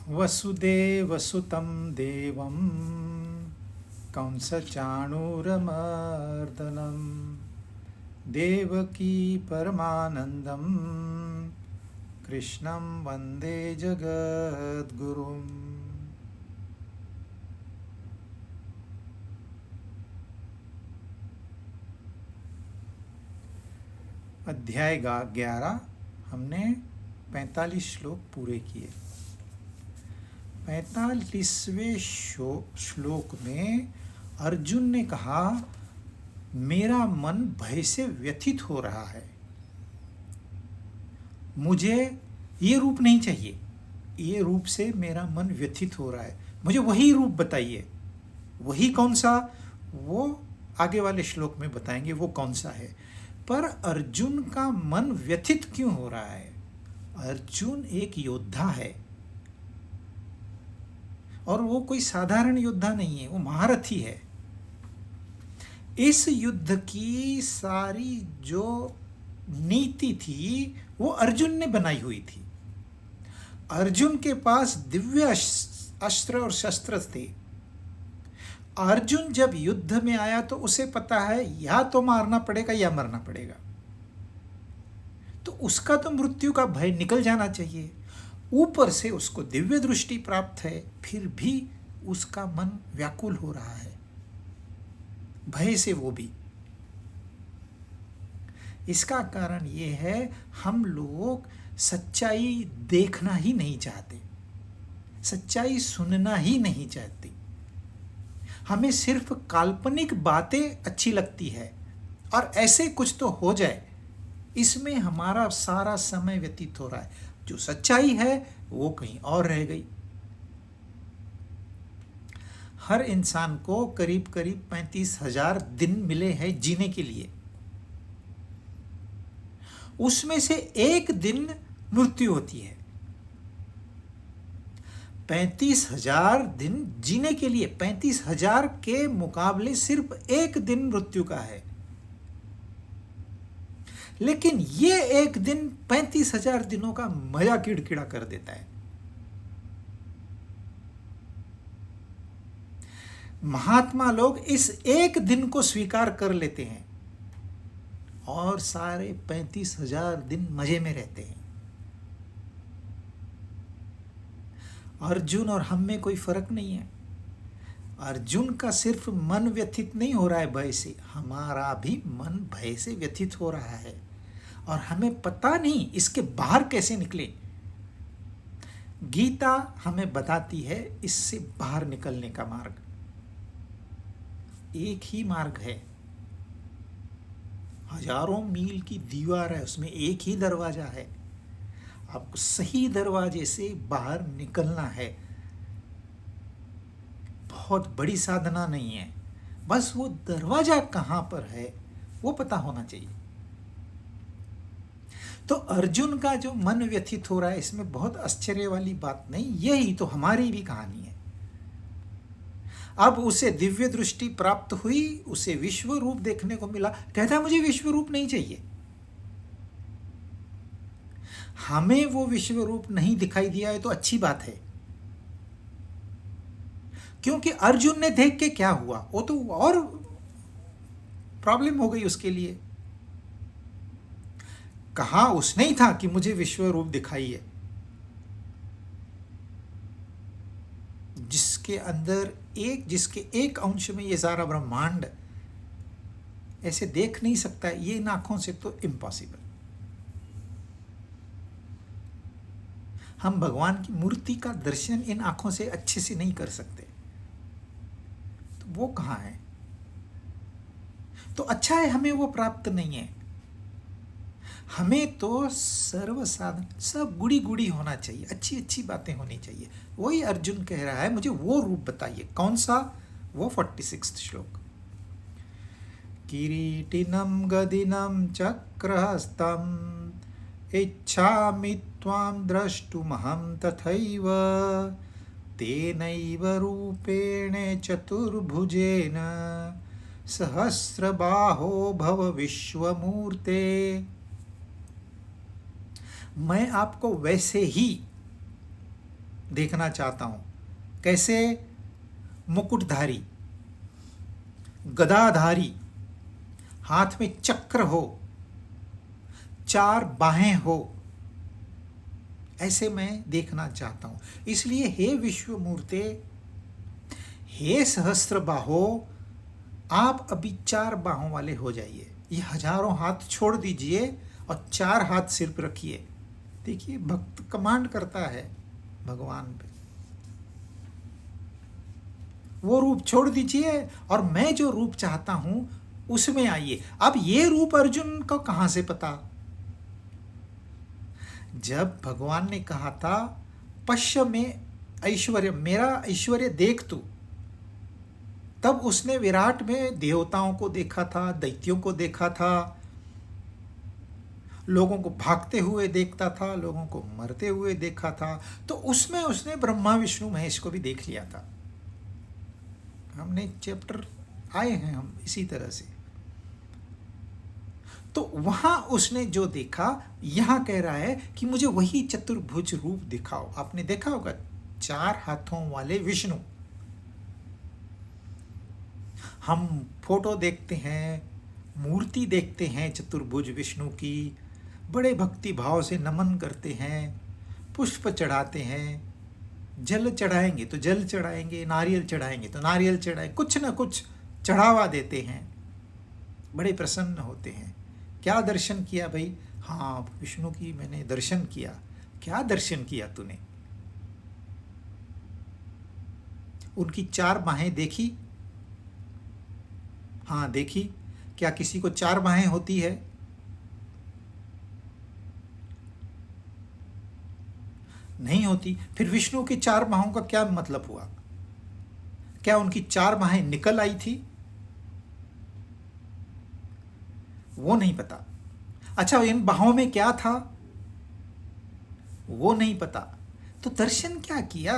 वसुदेवसुतं देवं कंसचाणूरमर्दनं देवकी परमानन्दं कृष्णं वन्दे जगद्गुरुम्। अध्याय 11 हमने 45 श्लोक पूरे किए। 45वें श्लोक में अर्जुन ने कहा, मेरा मन भय से व्यथित हो रहा है, मुझे ये रूप नहीं चाहिए, ये रूप से मेरा मन व्यथित हो रहा है, मुझे वही रूप बताइए। वही कौन सा, वो आगे वाले श्लोक में बताएंगे वो कौन सा है। पर अर्जुन का मन व्यथित क्यों हो रहा है? अर्जुन एक योद्धा है और वो कोई साधारण योद्धा नहीं है, वो महारथी है। इस युद्ध की सारी जो नीति थी वो अर्जुन ने बनाई हुई थी। अर्जुन के पास दिव्य अस्त्र और शस्त्र थे। अर्जुन जब युद्ध में आया तो उसे पता है या तो मारना पड़ेगा या मरना पड़ेगा, तो उसका तो मृत्यु का भय निकल जाना चाहिए। ऊपर से उसको दिव्य दृष्टि प्राप्त है, फिर भी उसका मन व्याकुल हो रहा है भय से, वो भी। इसका कारण ये है, हम लोग सच्चाई देखना ही नहीं चाहते, सच्चाई सुनना ही नहीं चाहते। हमें सिर्फ काल्पनिक बातें अच्छी लगती है और ऐसे कुछ तो हो जाए, इसमें हमारा सारा समय व्यतीत हो रहा है। जो सच्चाई है वो कहीं और रह गई। हर इंसान को करीब करीब 35,000 दिन मिले हैं जीने के लिए। उसमें से एक दिन मृत्यु होती है। 35,000 दिन जीने के लिए 35,000 के मुकाबले सिर्फ एक दिन मृत्यु का है। लेकिन ये एक दिन 35,000 दिनों का मजा किड़किड़ा कर देता है। महात्मा लोग इस एक दिन को स्वीकार कर लेते हैं और सारे 35,000 दिन मजे में रहते हैं। अर्जुन और हम में कोई फर्क नहीं है। अर्जुन का सिर्फ मन व्यथित नहीं हो रहा है भय से, हमारा भी मन भय से व्यथित हो रहा है और हमें पता नहीं इसके बाहर कैसे निकले। गीता हमें बताती है इससे बाहर निकलने का मार्ग। एक ही मार्ग है, हजारों मील की दीवार है, उसमें एक ही दरवाजा है। आपको सही दरवाजे से बाहर निकलना है। बहुत बड़ी साधना नहीं है, बस वो दरवाजा कहां पर है वो पता होना चाहिए। तो अर्जुन का जो मन व्यथित हो रहा है, इसमें बहुत आश्चर्य वाली बात नहीं, यही तो हमारी भी कहानी है। अब उसे दिव्य दृष्टि प्राप्त हुई, उसे विश्व रूप देखने को मिला, कहता मुझे विश्व रूप नहीं चाहिए। हमें वो विश्व रूप नहीं दिखाई दिया है तो अच्छी बात है, क्योंकि अर्जुन ने देख के क्या हुआ, वो तो और प्रॉब्लम हो गई उसके लिए। कहा उसने ही था कि मुझे विश्व रूप दिखाइए, जिसके एक अंश में ये सारा ब्रह्मांड ऐसे देख नहीं सकता, ये इन आंखों से तो इम्पॉसिबल। हम भगवान की मूर्ति का दर्शन इन आंखों से अच्छे से नहीं कर सकते, तो वो कहाँ है? तो अच्छा है हमें वो प्राप्त नहीं है। हमें तो सर्व साधन सब गुड़ी गुड़ी होना चाहिए, अच्छी अच्छी बातें होनी चाहिए। वही अर्जुन कह रहा है, मुझे वो रूप बताइए। कौन सा? वो 46 श्लोक। किरीटिनं गदिनं चक्रहस्तम् इच्छामि त्वां द्रष्टुमहं तथैव तेनैव रूपेण चतुर्भुजेन सहस्रबाहो भव विश्वमूर्ते। मैं आपको वैसे ही देखना चाहता हूँ। कैसे? मुकुटधारी, गदाधारी, हाथ में चक्र हो, 4 बाहें हो, ऐसे मैं देखना चाहता हूँ। इसलिए हे विश्वमूर्ते, हे सहस्त्र बाहो, आप अभी 4 बाहों वाले हो जाइए। ये हजारों हाथ छोड़ दीजिए और 4 हाथ सिर पर रखिए। देखिए, भक्त कमांड करता है भगवान पे। वो रूप छोड़ दीजिए और मैं जो रूप चाहता हूं उसमें आइए। अब ये रूप अर्जुन को कहां से पता? जब भगवान ने कहा था पश्य में ऐश्वर्य, मेरा ऐश्वर्य देख तू, तब उसने विराट में देवताओं को देखा था, दैत्यों को देखा था, लोगों को भागते हुए देखता था, लोगों को मरते हुए देखा था। तो उसमें उसने ब्रह्मा विष्णु महेश को भी देख लिया था। हमने चैप्टर आए हैं हम इसी तरह से। तो वहां उसने जो देखा, यहां कह रहा है कि मुझे वही चतुर्भुज रूप दिखाओ। आपने देखा होगा 4 हाथों वाले विष्णु। हम फोटो देखते हैं, मूर्ति देखते हैं चतुर्भुज विष्णु की, बड़े भक्ति भाव से नमन करते हैं, पुष्प चढ़ाते हैं, जल चढ़ाएंगे तो जल चढ़ाएंगे, नारियल चढ़ाएंगे तो नारियल चढ़ाएंगे, कुछ ना कुछ चढ़ावा देते हैं, बड़े प्रसन्न होते हैं। क्या दर्शन किया भाई? हाँ, विष्णु की मैंने दर्शन किया। क्या दर्शन किया तूने? उनकी 4 बाहें देखी? हाँ देखी। क्या किसी को 4 बाहें होती है? नहीं होती। फिर विष्णु की 4 बाहों का क्या मतलब हुआ? क्या उनकी 4 बाहें निकल आई थी? वो नहीं पता। अच्छा, इन बाहों में क्या था? वो नहीं पता। तो दर्शन क्या किया?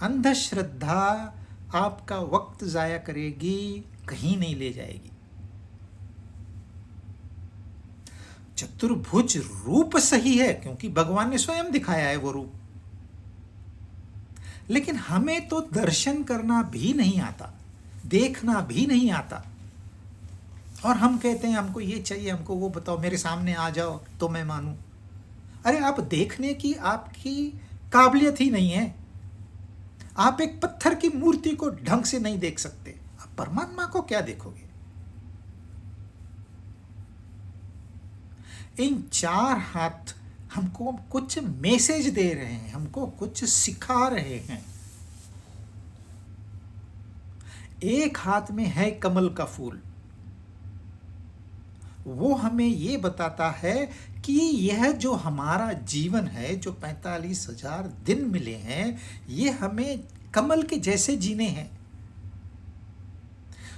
अंधश्रद्धा आपका वक्त जाया करेगी, कहीं नहीं ले जाएगी। चतुर्भुज रूप सही है, क्योंकि भगवान ने स्वयं दिखाया है वो रूप, लेकिन हमें तो दर्शन करना भी नहीं आता, देखना भी नहीं आता। और हम कहते हैं हमको ये चाहिए, हमको वो बताओ, मेरे सामने आ जाओ तो मैं मानूं। अरे, आप देखने की आपकी काबिलियत ही नहीं है। आप एक पत्थर की मूर्ति को ढंग से नहीं देख सकते, आप परमात्मा को क्या देखोगे? इन 4 हाथ हमको कुछ मैसेज दे रहे हैं, हमको कुछ सिखा रहे हैं। एक हाथ में है कमल का फूल, वो हमें ये बताता है कि यह जो हमारा जीवन है, जो 45,000 दिन मिले हैं, ये हमें कमल के जैसे जीने हैं।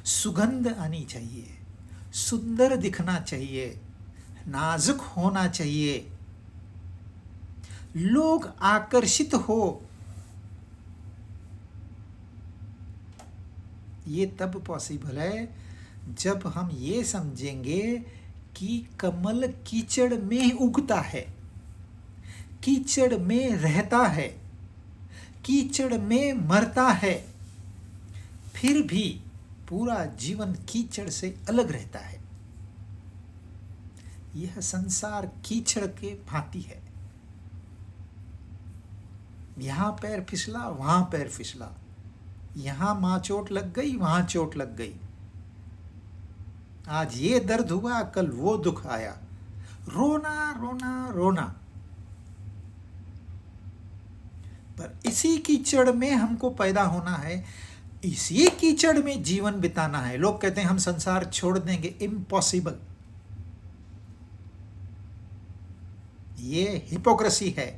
सुगंध आनी चाहिए, सुंदर दिखना चाहिए, नाजुक होना चाहिए, लोग आकर्षित हो। ये तब पॉसिबल है जब हम ये समझेंगे कि कमल कीचड़ में उगता है, कीचड़ में रहता है, कीचड़ में मरता है, फिर भी पूरा जीवन कीचड़ से अलग रहता है। यह संसार कीचड़ के भांति है। यहां पैर फिसला, वहां पैर फिसला, यहां मां चोट लग गई, वहां चोट लग गई, आज ये दर्द हुआ, कल वो दुख आया, रोना रोना रोना। पर इसी कीचड़ में हमको पैदा होना है, इसी कीचड़ में जीवन बिताना है। लोग कहते हैं हम संसार छोड़ देंगे, इम्पॉसिबल। ये हिपोक्रेसी है।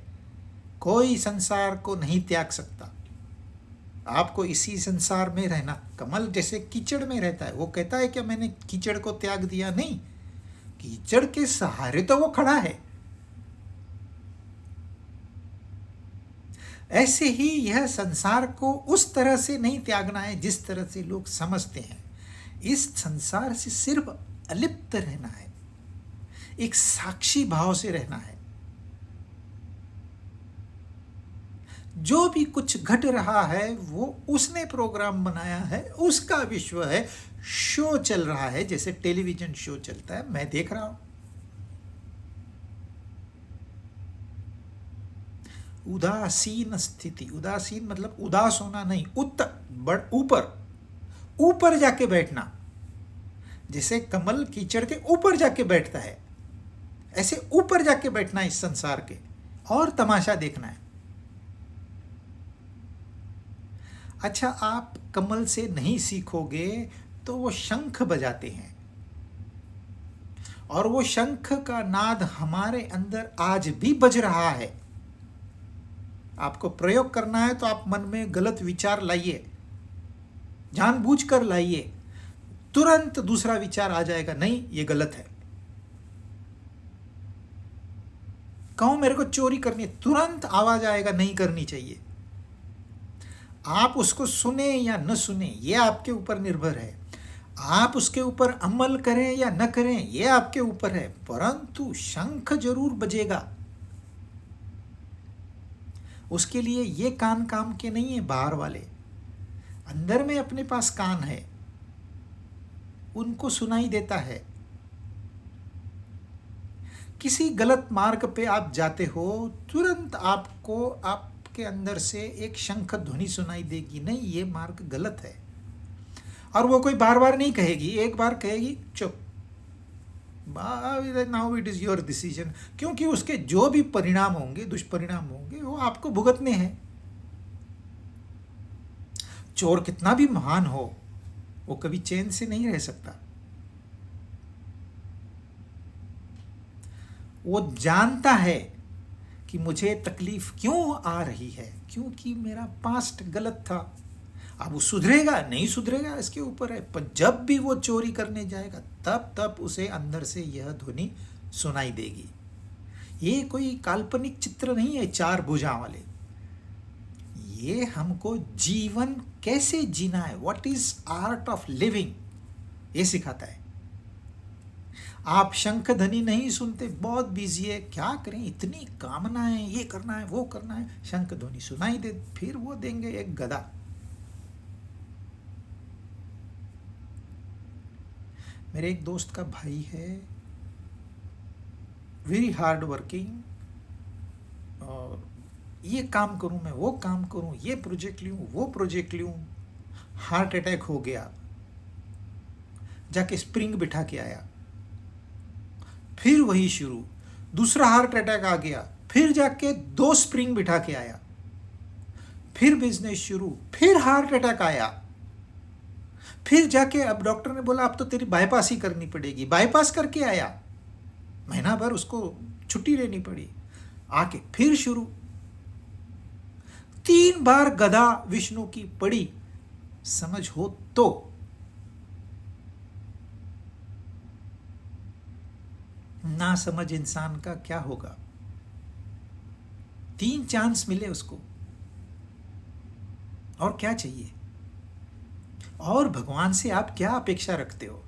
कोई संसार को नहीं त्याग सकता। आपको इसी संसार में रहना। कमल जैसे कीचड़ में रहता है, वो कहता है कि मैंने कीचड़ को त्याग दिया, नहीं, कीचड़ के सहारे तो वो खड़ा है। ऐसे ही यह संसार को उस तरह से नहीं त्यागना है जिस तरह से लोग समझते हैं। इस संसार से सिर्फ अलिप्त रहना है, एक साक्षी भाव से रहना है। जो भी कुछ घट रहा है वो उसने प्रोग्राम बनाया है, उसका विश्व है, शो चल रहा है, जैसे टेलीविजन शो चलता है, मैं देख रहा हूं। उदासीन स्थिति, उदासीन मतलब उदास होना नहीं, ऊपर ऊपर जाके बैठना। जैसे कमल कीचड़ के ऊपर जाके बैठता है, ऐसे ऊपर जाके बैठना इस संसार के और तमाशा देखना है। अच्छा, आप कमल से नहीं सीखोगे तो वो शंख बजाते हैं, और वो शंख का नाद हमारे अंदर आज भी बज रहा है। आपको प्रयोग करना है तो आप मन में गलत विचार लाइए, जानबूझकर लाइए, तुरंत दूसरा विचार आ जाएगा, नहीं ये गलत है। कहो मेरे को चोरी करनी है, तुरंत आवाज आएगा नहीं करनी चाहिए। आप उसको सुने या न सुने ये आपके ऊपर निर्भर है, आप उसके ऊपर अमल करें या न करें ये आपके ऊपर है, परंतु शंख जरूर बजेगा। उसके लिए ये कान काम के नहीं है, बाहर वाले, अंदर में अपने पास कान है, उनको सुनाई देता है। किसी गलत मार्ग पे आप जाते हो, तुरंत आपको आपके अंदर से एक शंख ध्वनि सुनाई देगी, नहीं ये मार्ग गलत है। और वो कोई बार बार नहीं कहेगी, एक बार कहेगी चुप, now it is your decision, क्योंकि उसके जो भी परिणाम होंगे, दुष्परिणाम होंगे, वो आपको भुगतने हैं। चोर कितना भी महान हो, वो कभी चैन से नहीं रह सकता। वो जानता है कि मुझे तकलीफ क्यों आ रही है, क्योंकि मेरा पास्ट गलत था। अब वो सुधरेगा नहीं सुधरेगा इसके ऊपर है, पर जब भी वो चोरी करने जाएगा तब तब उसे अंदर से यह ध्वनि सुनाई देगी। ये कोई काल्पनिक चित्र नहीं है चार भुजा वाले, ये हमको जीवन कैसे जीना है, what is art of living, ये सिखाता है। आप शंख ध्वनि नहीं सुनते, बहुत बिजी है, क्या करें, इतनी कामनाएं, ये करना है वो करना है, शंख ध्वनि सुनाई दे, फिर वो देंगे एक गदा। मेरे एक दोस्त का भाई है, वेरी हार्ड वर्किंग, और ये काम करूं मैं, वो काम करूं, ये प्रोजेक्ट लूं, वो प्रोजेक्ट लूं, हार्ट अटैक हो गया, जाके स्प्रिंग बिठा के आया, फिर वही शुरू, दूसरा हार्ट अटैक आ गया, फिर जाके 2 स्प्रिंग बिठा के आया, फिर बिजनेस शुरू, फिर हार्ट अटैक आया, फिर जाके अब डॉक्टर ने बोला अब तो तेरी बाईपास ही करनी पड़ेगी, बाईपास करके आया, महीना भर उसको छुट्टी लेनी पड़ी, आके फिर शुरू, 3 बार गदा विष्णु की पड़ी, समझ हो तो। ना समझ इंसान का क्या होगा। 3 चांस मिले उसको, और क्या चाहिए। और भगवान से आप क्या अपेक्षा रखते हो।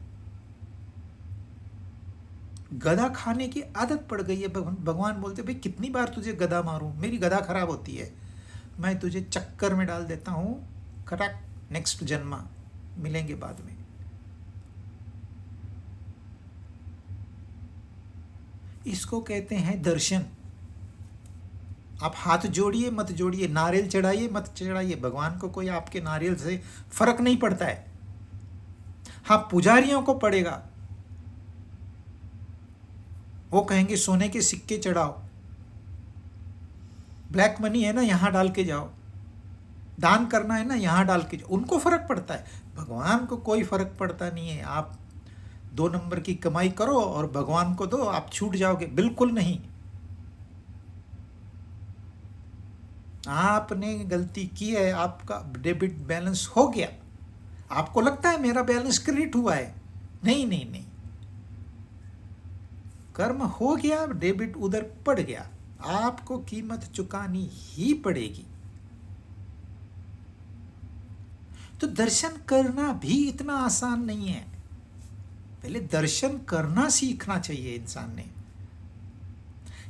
गदा खाने की आदत पड़ गई है, भगवान बोलते भाई कितनी बार तुझे गदा मारूं, मेरी गदा खराब होती है, मैं तुझे चक्कर में डाल देता हूं, करेक्ट, नेक्स्ट जन्म मिलेंगे बाद में। इसको कहते हैं दर्शन। आप हाथ जोड़िए मत जोड़िए, नारियल चढ़ाइए मत चढ़ाइए, भगवान को कोई आपके नारियल से फर्क नहीं पड़ता है। हाँ, पुजारियों को पड़ेगा, वो कहेंगे सोने के सिक्के चढ़ाओ, ब्लैक मनी है ना यहां डाल के जाओ, दान करना है ना यहां डाल के जाओ, उनको फर्क पड़ता है। भगवान को कोई फर्क पड़ता नहीं है। आप 2 नंबर की कमाई करो और भगवान को दो, आप छूट जाओगे, बिल्कुल नहीं। आपने गलती की है, आपका डेबिट बैलेंस हो गया, आपको लगता है मेरा बैलेंस क्रेडिट हुआ है, नहीं नहीं नहीं, कर्म हो गया, डेबिट उधर पड़ गया, आपको कीमत चुकानी ही पड़ेगी। तो दर्शन करना भी इतना आसान नहीं है, पहले दर्शन करना सीखना चाहिए इंसान ने।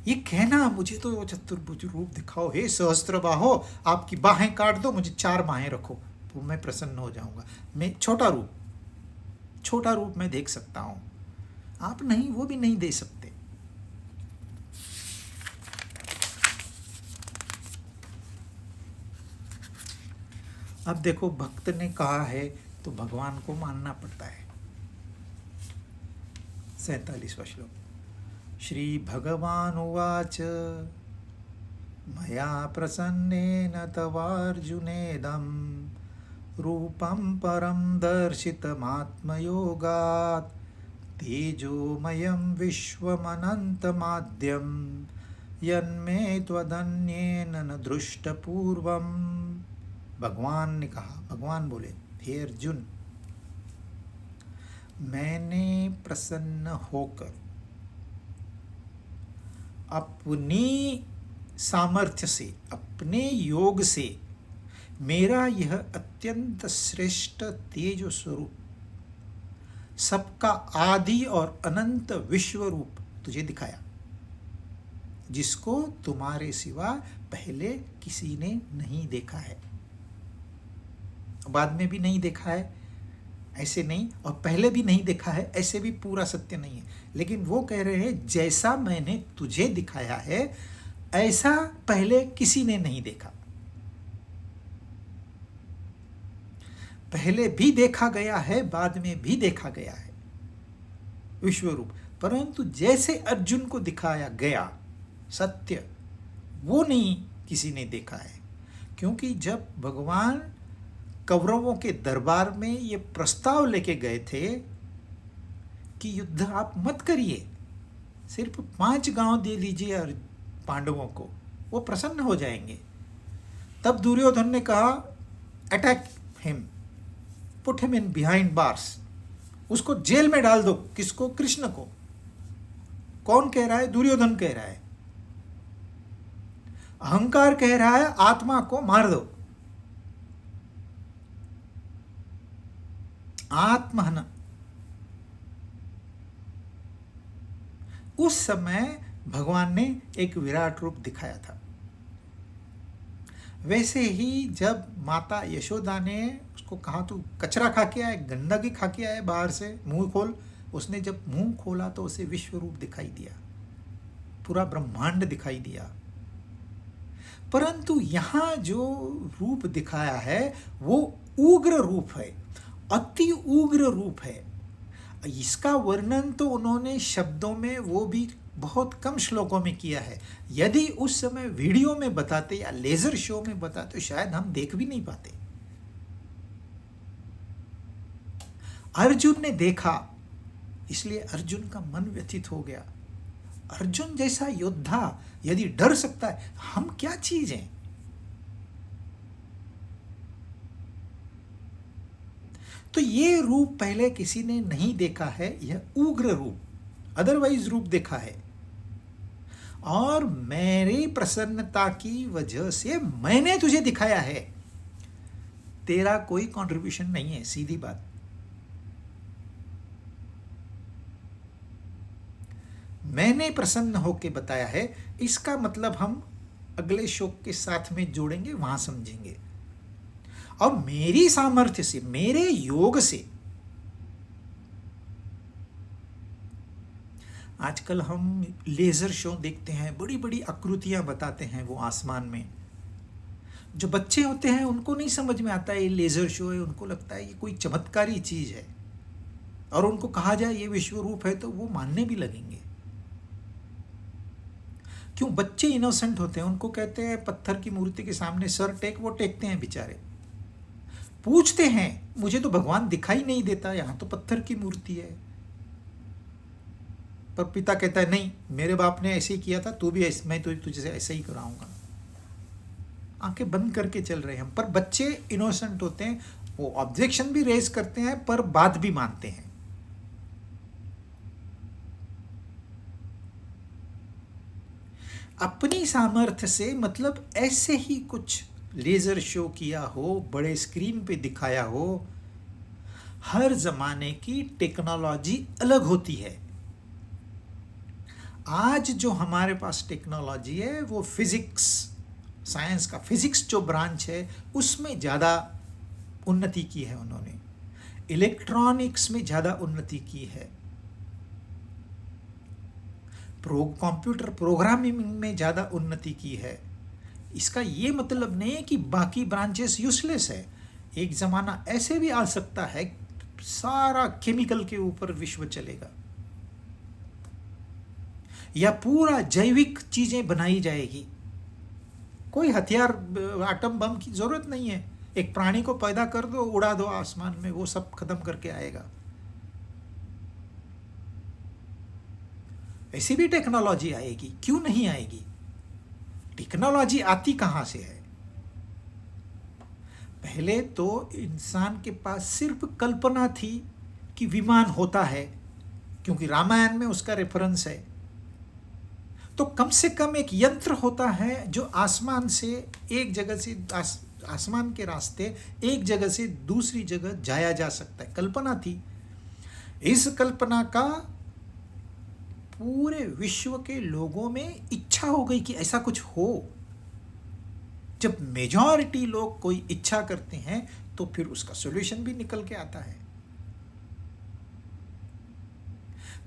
ये कहना मुझे तो चतुर्भुज रूप दिखाओ, हे सहस्त्रबाहो, आपकी बाहें काट दो, मुझे 4 बाहें रखो तो मैं प्रसन्न हो जाऊंगा। मैं छोटा रूप मैं देख सकता हूं, आप नहीं, वो भी नहीं दे सकते। अब देखो, भक्त ने कहा है तो भगवान को मानना पड़ता है। 47वां श्लोक, श्री भगवान उवाच मया प्रसन्नेन तवार्जुनेदं रूपं परं दर्शितमात्मयोगात् तेजोमयं विश्वमनन्तमाद्यं यन्मे त्वदन्येन न दृष्टपूर्वम्। भगवान ने कहा, भगवान बोले, हे अर्जुन, मैंने प्रसन्न होकर अपनी सामर्थ्य से, अपने योग से मेरा यह अत्यंत श्रेष्ठ तेज स्वरूप, सबका आदि और अनंत विश्व रूप तुझे दिखाया, जिसको तुम्हारे सिवा पहले किसी ने नहीं देखा है, बाद में भी नहीं देखा है ऐसे नहीं, और पहले भी नहीं देखा है ऐसे भी पूरा सत्य नहीं है। लेकिन वो कह रहे हैं जैसा मैंने तुझे दिखाया है ऐसा पहले किसी ने नहीं देखा। पहले भी देखा गया है, बाद में भी देखा गया है विश्व रूप, परंतु जैसे अर्जुन को दिखाया गया सत्य, वो नहीं किसी ने देखा है। क्योंकि जब भगवान कौरवों के दरबार में ये प्रस्ताव लेके गए थे कि युद्ध आप मत करिए, सिर्फ 5 गांव दे लीजिए पांडवों को, वो प्रसन्न हो जाएंगे, तब दुर्योधन ने कहा attack him, put him in behind bars, उसको जेल में डाल दो। किसको? कृष्ण को। कौन कह रहा है? दुर्योधन कह रहा है। अहंकार कह रहा है आत्मा को मार दो। आत्महनन। उस समय भगवान ने एक विराट रूप दिखाया था। वैसे ही जब माता यशोदा ने उसको कहा तू कचरा खा के आए, गंदगी खा के आए बाहर से, मुंह खोल, उसने जब मुंह खोला तो उसे विश्व रूप दिखाई दिया, पूरा ब्रह्मांड दिखाई दिया। परंतु यहां जो रूप दिखाया है वो उग्र रूप है, अति उग्र रूप है। इसका वर्णन तो उन्होंने शब्दों में वो भी बहुत कम श्लोकों में किया है। यदि उस समय वीडियो में बताते या लेजर शो में बताते तो शायद हम देख भी नहीं पाते। अर्जुन ने देखा, इसलिए अर्जुन का मन व्यथित हो गया। अर्जुन जैसा योद्धा यदि डर सकता है, हम क्या चीज हैं? तो ये रूप पहले किसी ने नहीं देखा है, यह उग्र रूप, अदरवाइज रूप देखा है। और मेरी प्रसन्नता की वजह से मैंने तुझे दिखाया है, तेरा कोई कंट्रीब्यूशन नहीं है, सीधी बात। मैंने प्रसन्न होकर बताया है, इसका मतलब हम अगले श्लोक के साथ में जोड़ेंगे, वहां समझेंगे। और मेरी सामर्थ्य से, मेरे योग से, आजकल हम लेजर शो देखते हैं, बड़ी बड़ी आकृतियां बताते हैं वो आसमान में। जो बच्चे होते हैं उनको नहीं समझ में आता है ये लेजर शो है, उनको लगता है ये कोई चमत्कारी चीज है, और उनको कहा जाए ये विश्व रूप है तो वो मानने भी लगेंगे। क्यों? बच्चे इनोसेंट होते हैं, उनको कहते हैं पत्थर की मूर्ति के सामने सर टेक, वो टेकते हैं बेचारे। पूछते हैं मुझे तो भगवान दिखाई नहीं देता, यहां तो पत्थर की मूर्ति है। पर पिता कहता है नहीं, मेरे बाप ने ऐसे ही किया था, तू भी मैं तो तुझे ऐसे ही कराऊंगा। आंखें बंद करके चल रहे हैं हम। पर बच्चे इनोसेंट होते हैं, वो ऑब्जेक्शन भी रेज करते हैं पर बात भी मानते हैं। अपनी सामर्थ्य से मतलब ऐसे ही कुछ लेजर शो किया हो, बड़े स्क्रीन पे दिखाया हो। हर जमाने की टेक्नोलॉजी अलग होती है। आज जो हमारे पास टेक्नोलॉजी है वो फिजिक्स, साइंस का फिजिक्स जो ब्रांच है उसमें ज़्यादा उन्नति की है उन्होंने, इलेक्ट्रॉनिक्स में ज़्यादा उन्नति की है, कंप्यूटर प्रोग्रामिंग में ज़्यादा उन्नति की है। इसका ये मतलब नहीं है कि बाकी ब्रांचेस यूजलेस है। एक ज़माना ऐसे भी आ सकता है सारा केमिकल के ऊपर विश्व चलेगा, या पूरा जैविक चीज़ें बनाई जाएगी। कोई हथियार, आटम बम की ज़रूरत नहीं है। एक प्राणी को पैदा कर दो, उड़ा दो आसमान में, वो सब खत्म करके आएगा। ऐसी भी टेक्नोलॉजी आएगी, क्यों नहीं आएगी? टेक्नोलॉजी आती कहाँ से है? पहले तो इंसान के पास सिर्फ कल्पना थी कि विमान होता है, क्योंकि रामायण में उसका रेफरेंस है। तो कम से कम एक यंत्र होता है जो आसमान से एक जगह से आसमान के रास्ते एक जगह से दूसरी जगह जाया जा सकता है। कल्पना थी। इस कल्पना का पूरे विश्व के लोगों में इच्छा हो गई कि ऐसा कुछ हो। जब मेजॉरिटी लोग कोई इच्छा करते हैं तो फिर उसका सॉल्यूशन भी निकल के आता है।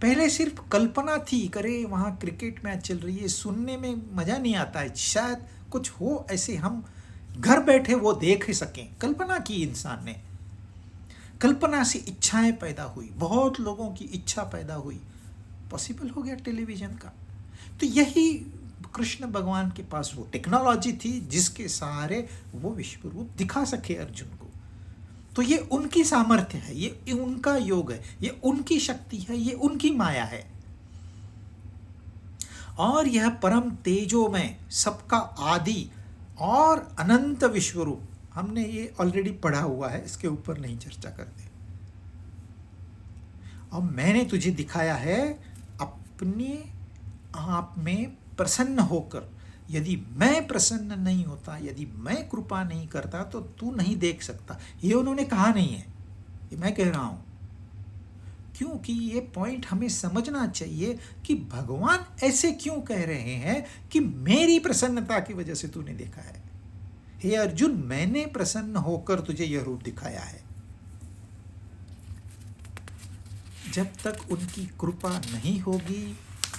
पहले सिर्फ कल्पना थी, करे वहाँ क्रिकेट मैच चल रही है, सुनने में मज़ा नहीं आता है, शायद कुछ हो ऐसे हम घर बैठे वो देख ही सकें। कल्पना की इंसान ने, कल्पना से इच्छाएं पैदा हुई, बहुत लोगों की इच्छा पैदा हुई, पॉसिबल हो गया टेलीविज़न का। तो यही कृष्ण भगवान के पास वो टेक्नोलॉजी थी जिसके सहारे वो विश्व रूप दिखा सके अर्जुन को। तो ये उनकी सामर्थ्य है, ये उनका योग है, ये उनकी शक्ति है, ये उनकी माया है। और यह परम तेजो में सबका आदि और अनंत विश्व रूप, हमने ये ऑलरेडी पढ़ा हुआ है, इसके ऊपर नहीं चर्चा करते। और मैंने तुझे दिखाया है अपने आप में प्रसन्न होकर। यदि मैं प्रसन्न नहीं होता, यदि मैं कृपा नहीं करता तो तू नहीं देख सकता। ये उन्होंने कहा नहीं है, ये मैं कह रहा हूं, क्योंकि ये पॉइंट हमें समझना चाहिए कि भगवान ऐसे क्यों कह रहे हैं कि मेरी प्रसन्नता की वजह से तूने देखा है। हे अर्जुन, मैंने प्रसन्न होकर तुझे यह रूप दिखाया है। जब तक उनकी कृपा नहीं होगी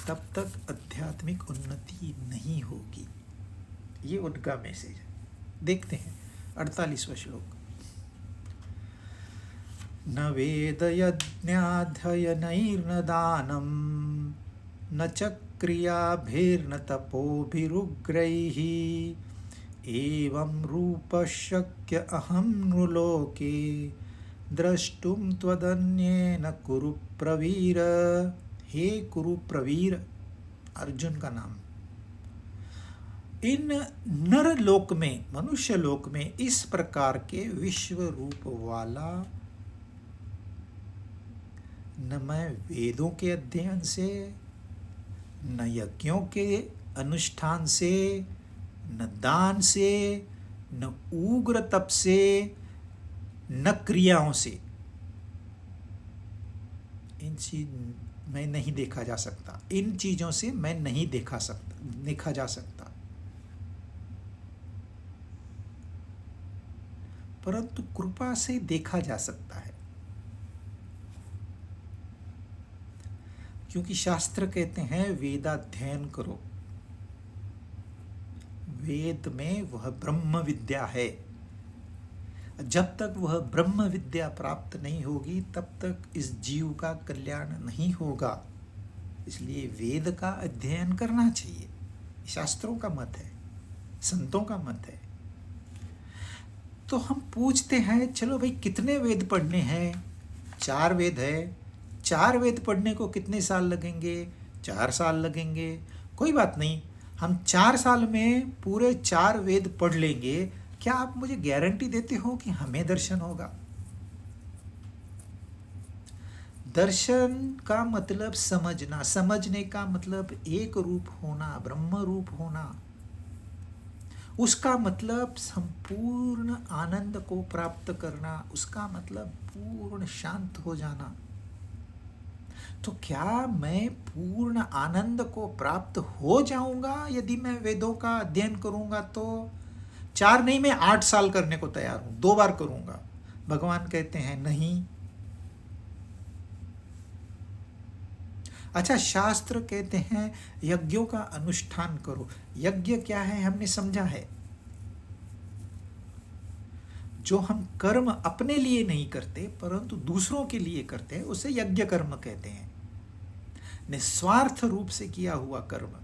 तब तक आध्यात्मिक उन्नति नहीं होगी। ये उनका मैसेज है। देखते हैं 48वां श्लोक। न वेद यज्ञाध्ययनैर्न दानं न च क्रियाभिर्न तपोभिरुग्रैः एवं रूपः शक्य अहं नृलोके द्रष्टुं त्वदन्येन कुरु प्रवीर। हे कुरु प्रवीर, अर्जुन का नाम। इन नर लोक में, मनुष्य लोक में इस प्रकार के विश्व रूप वाला न मैं वेदों के अध्ययन से, न यज्ञों के अनुष्ठान से, न दान से, न उग्र तप से, न क्रियाओं से, इन चीज मैं नहीं देखा जा सकता। इन चीजों से मैं नहीं देखा जा सकता। परंतु कृपा से देखा जा सकता है, क्योंकि शास्त्र कहते हैं वेदाध्ययन करो। वेद में वह ब्रह्म विद्या है। जब तक वह ब्रह्म विद्या प्राप्त नहीं होगी तब तक इस जीव का कल्याण नहीं होगा। इसलिए वेद का अध्ययन करना चाहिए। शास्त्रों का मत है, संतों का मत है। तो हम पूछते हैं, चलो भाई कितने वेद पढ़ने हैं? 4 वेद है। 4 वेद पढ़ने को कितने साल लगेंगे? 4 साल लगेंगे। कोई बात नहीं, हम 4 साल में पूरे 4 वेद पढ़ लेंगे। क्या आप मुझे गारंटी देते हो कि हमें दर्शन होगा? दर्शन का मतलब समझना, समझने का मतलब एक रूप होना, ब्रह्म रूप होना। उसका मतलब संपूर्ण आनंद को प्राप्त करना, उसका मतलब पूर्ण शांत हो जाना। तो क्या मैं पूर्ण आनंद को प्राप्त हो जाऊंगा यदि मैं वेदों का अध्ययन करूंगा? तो 4 नहीं, मैं 8 साल करने को तैयार हूं, 2 बार करूंगा। भगवान कहते हैं नहीं। अच्छा, शास्त्र कहते हैं यज्ञों का अनुष्ठान करो। यज्ञ क्या है हमने समझा है। जो हम कर्म अपने लिए नहीं करते परंतु दूसरों के लिए करते हैं उसे यज्ञ कर्म कहते हैं। निस्वार्थ रूप से किया हुआ कर्म।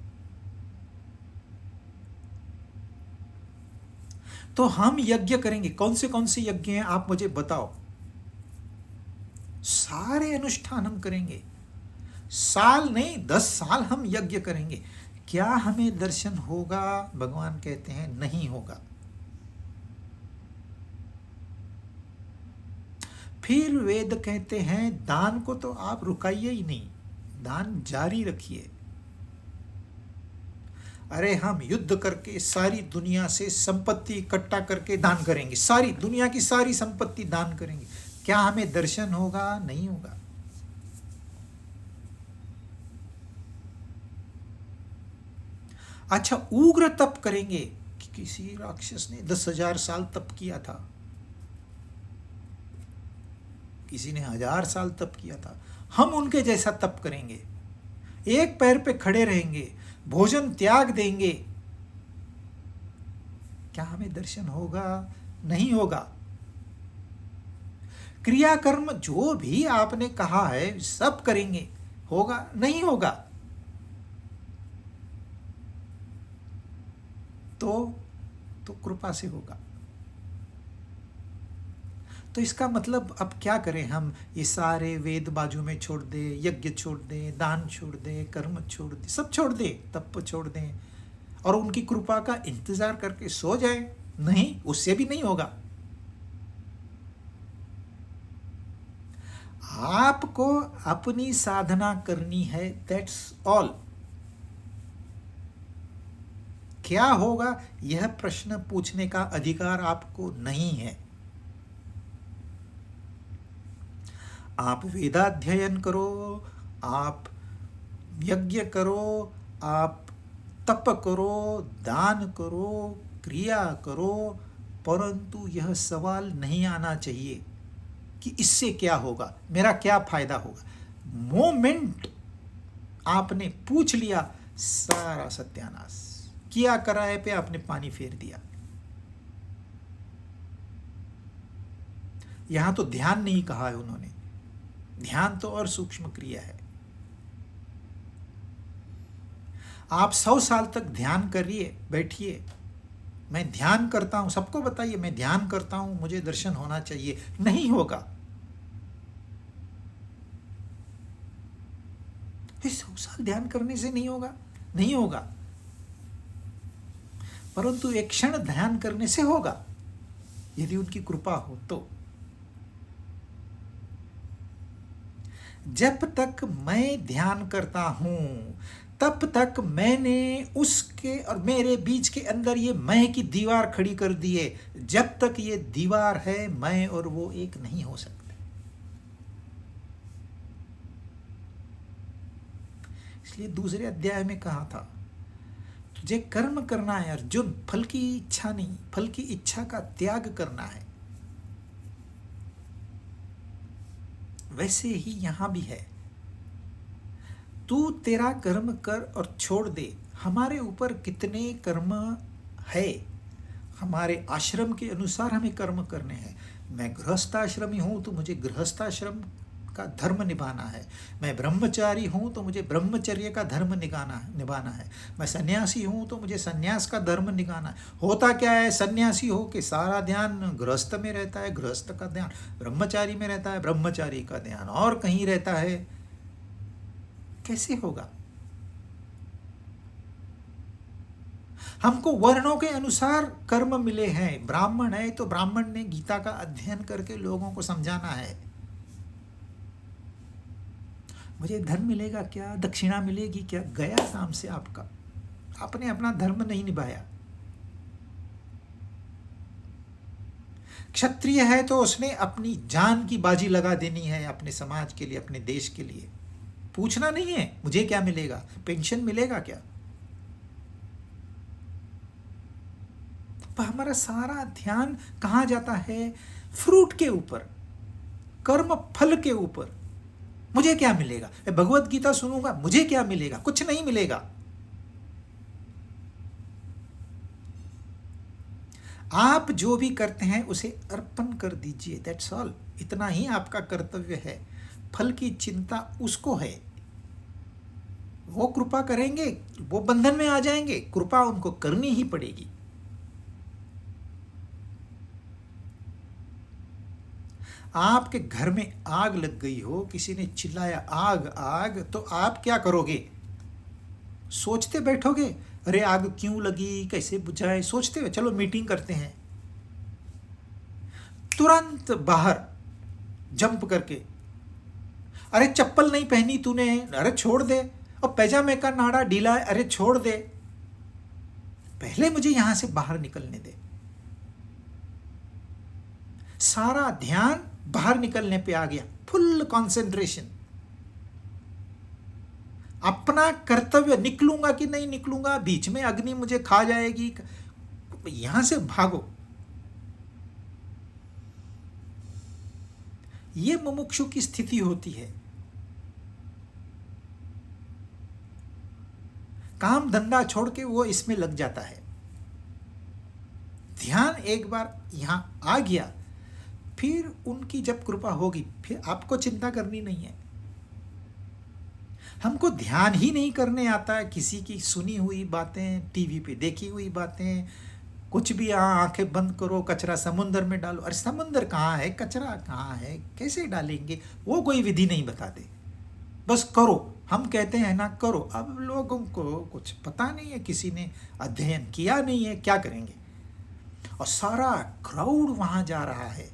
तो हम यज्ञ करेंगे। कौन से यज्ञ हैं आप मुझे बताओ। सारे अनुष्ठान हम करेंगे। साल नहीं, 10 साल हम यज्ञ करेंगे। क्या हमें दर्शन होगा? भगवान कहते हैं नहीं होगा। फिर वेद कहते हैं दान को तो आप रुकाइए ही नहीं, दान जारी रखिए। अरे हम युद्ध करके सारी दुनिया से संपत्ति इकट्ठा करके दान करेंगे, सारी दुनिया की सारी संपत्ति दान करेंगे। क्या हमें दर्शन होगा? नहीं होगा। अच्छा, उग्र तप करेंगे कि किसी राक्षस ने 10,000 साल तप किया था, किसी ने 1000 साल तप किया था, हम उनके जैसा तप करेंगे, एक पैर पे खड़े रहेंगे, भोजन त्याग देंगे। क्या हमें दर्शन होगा? नहीं होगा। क्रियाकर्म जो भी आपने कहा है सब करेंगे, होगा? नहीं होगा। तो कृपा से होगा। तो इसका मतलब अब क्या करें हम? ये सारे वेद बाजू में छोड़ दे, यज्ञ छोड़ दे, दान छोड़ दे, कर्म छोड़ दे, सब छोड़ दे, तप छोड़ दें और उनकी कृपा का इंतजार करके सो जाए? नहीं, उससे भी नहीं होगा। आपको अपनी साधना करनी है, दैट्स ऑल। क्या होगा यह प्रश्न पूछने का अधिकार आपको नहीं है। आप वेदाध्ययन करो, आप यज्ञ करो, आप तप करो, दान करो, क्रिया करो, परंतु यह सवाल नहीं आना चाहिए कि इससे क्या होगा, मेरा क्या फायदा होगा। मोमेंट आपने पूछ लिया, सारा सत्यानाश किया कराए पे आपने पानी फेर दिया। यहां तो ध्यान नहीं कहा है उन्होंने, ध्यान तो और सूक्ष्म क्रिया है। आप 100 साल तक ध्यान करिए, बैठिए, मैं ध्यान करता हूं, सबको बताइए मैं ध्यान करता हूं, मुझे दर्शन होना चाहिए, नहीं होगा। 100 साल ध्यान करने से नहीं होगा, नहीं होगा। परंतु एक क्षण ध्यान करने से होगा, यदि उनकी कृपा हो तो। जब तक मैं ध्यान करता हूं तब तक मैंने उसके और मेरे बीच के अंदर ये मैं की दीवार खड़ी कर दी है। जब तक ये दीवार है, मैं और वो एक नहीं हो सकते। इसलिए दूसरे अध्याय में कहा था, तुझे कर्म करना है अर्जुन, फल की इच्छा नहीं, फल की इच्छा का त्याग करना है। वैसे ही यहां भी है, तू तेरा कर्म कर और छोड़ दे। हमारे ऊपर कितने कर्म है, हमारे आश्रम के अनुसार हमें कर्म करने हैं। मैं गृहस्थाश्रमी हूं तो मुझे गृहस्थाश्रम का धर्म निभाना है। मैं ब्रह्मचारी हूं तो मुझे ब्रह्मचर्य का धर्म निभाना है। मैं सन्यासी हूं तो मुझे सन्यास का धर्म निभाना है। होता क्या है, सन्यासी हो के सारा ध्यान गृहस्थ में रहता है, गृहस्थ का ध्यान ब्रह्मचारी में रहता है, ब्रह्मचारी का ध्यान और कहीं रहता है। कैसे होगा? हमको वर्णों के अनुसार कर्म मिले हैं। ब्राह्मण है तो ब्राह्मण ने गीता का अध्ययन करके लोगों को समझाना है। मुझे धन मिलेगा क्या, दक्षिणा मिलेगी क्या, गया काम से आपका। आपने अपना धर्म नहीं निभाया। क्षत्रिय है तो उसने अपनी जान की बाजी लगा देनी है अपने समाज के लिए, अपने देश के लिए। पूछना नहीं है मुझे क्या मिलेगा, पेंशन मिलेगा क्या। पर हमारा सारा ध्यान कहाँ जाता है? फ्रूट के ऊपर, कर्म फल के ऊपर। मुझे क्या मिलेगा, भगवत गीता सुनूंगा, मुझे क्या मिलेगा? कुछ नहीं मिलेगा। आप जो भी करते हैं उसे अर्पण कर दीजिए, दैट्स ऑल। इतना ही आपका कर्तव्य है। फल की चिंता उसको है, वो कृपा करेंगे, वो बंधन में आ जाएंगे, कृपा उनको करनी ही पड़ेगी। आपके घर में आग लग गई हो, किसी ने चिल्लाया आग आग, तो आप क्या करोगे? सोचते बैठोगे, अरे आग क्यों लगी, कैसे बुझाए, सोचते हुए चलो मीटिंग करते हैं। तुरंत बाहर जंप करके, अरे चप्पल नहीं पहनी तूने, अरे छोड़ दे, और पैजामे का नाड़ा ढीला है, अरे छोड़ दे, पहले मुझे यहां से बाहर निकलने दे। सारा ध्यान बाहर निकलने पे आ गया, फुल कंसंट्रेशन। अपना कर्तव्य, निकलूंगा कि नहीं निकलूंगा, बीच में अग्नि मुझे खा जाएगी, यहां से भागो। ये मुमुक्षु की स्थिति होती है। काम धंधा छोड़ के वो इसमें लग जाता है। ध्यान एक बार यहां आ गया, फिर उनकी जब कृपा होगी, फिर आपको चिंता करनी नहीं है। हमको ध्यान ही नहीं करने आता है, किसी की सुनी हुई बातें, टीवी पे देखी हुई बातें, कुछ भी आंखें बंद करो, कचरा समुंदर में डालो। अरे समुंदर कहाँ है, कचरा कहाँ है, कैसे डालेंगे, वो कोई विधि नहीं बताते, बस करो। हम कहते हैं ना करो, अब लोगों को कुछ पता नहीं है, किसी ने अध्ययन किया नहीं है, क्या करेंगे। और सारा क्राउड वहां जा रहा है,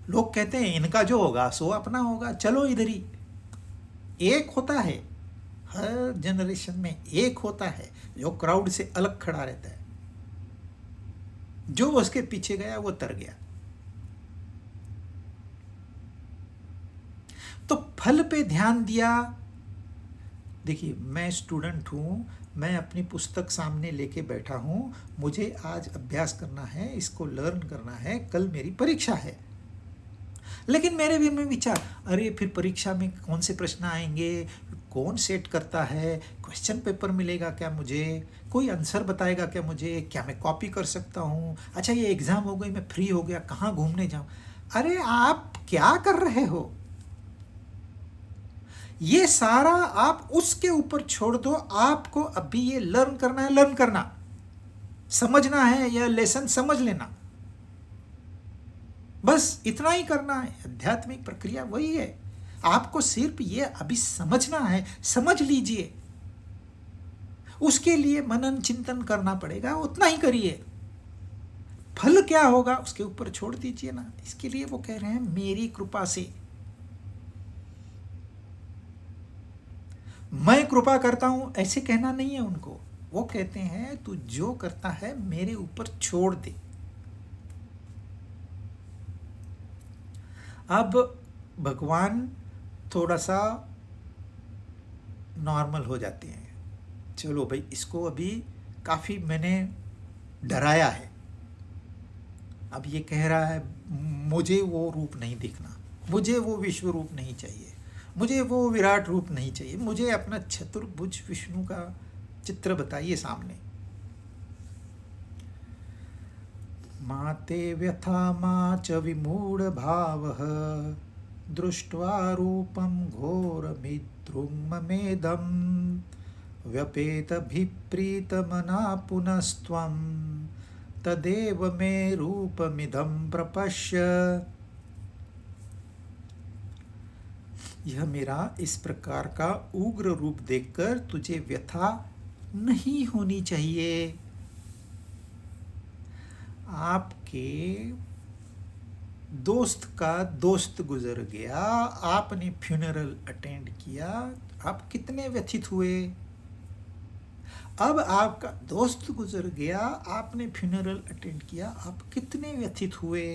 लोग कहते हैं इनका जो होगा सो अपना होगा, चलो इधर ही। एक होता है, हर जनरेशन में एक होता है जो क्राउड से अलग खड़ा रहता है, जो उसके पीछे गया वो तर गया। तो फल पे ध्यान दिया। देखिए, मैं स्टूडेंट हूं, मैं अपनी पुस्तक सामने लेके बैठा हूं, मुझे आज अभ्यास करना है, इसको लर्न करना है, कल मेरी परीक्षा है। लेकिन मेरे भी में विचार, अरे फिर परीक्षा में कौन से प्रश्न आएंगे, कौन सेट करता है, क्वेश्चन पेपर मिलेगा क्या मुझे, कोई आंसर बताएगा क्या मुझे, क्या मैं कॉपी कर सकता हूँ, अच्छा ये एग्जाम हो गई, मैं फ्री हो गया, कहाँ घूमने जाऊँ। अरे आप क्या कर रहे हो? ये सारा आप उसके ऊपर छोड़ दो। आपको अभी ये लर्न करना है, लर्न करना, समझना है, यह लेसन समझ लेना, बस इतना ही करना है। आध्यात्मिक प्रक्रिया वही है, आपको सिर्फ ये अभी समझना है, समझ लीजिए। उसके लिए मनन चिंतन करना पड़ेगा, उतना ही करिए। फल क्या होगा उसके ऊपर छोड़ दीजिए ना। इसके लिए वो कह रहे हैं मेरी कृपा से, मैं कृपा करता हूं, ऐसे कहना नहीं है उनको। वो कहते हैं तू जो करता है मेरे ऊपर छोड़ दे। अब भगवान थोड़ा सा नॉर्मल हो जाते हैं, चलो भाई इसको अभी काफ़ी मैंने डराया है, अब ये कह रहा है मुझे वो रूप नहीं दिखना, मुझे वो विश्व रूप नहीं चाहिए, मुझे वो विराट रूप नहीं चाहिए, मुझे अपना चतुर्भुज विष्णु का चित्र बताइए सामने। माते व्यथा मा च विमूढ़ भावः दृष्ट्वा रूपं घोरमिद्रुममेदं व्यपेतभिप्रीतमना पुनस्त्वं तदेव मे रूपमिदं प्रपश्य। यह मेरा इस प्रकार का उग्र रूप देखकर तुझे व्यथा नहीं होनी चाहिए। आपके दोस्त का दोस्त गुजर गया, आपने फ्यूनरल अटेंड किया, आप कितने व्यथित हुए। अब आपका दोस्त गुजर गया, आपने फ्यूनरल अटेंड किया, आप कितने व्यथित हुए।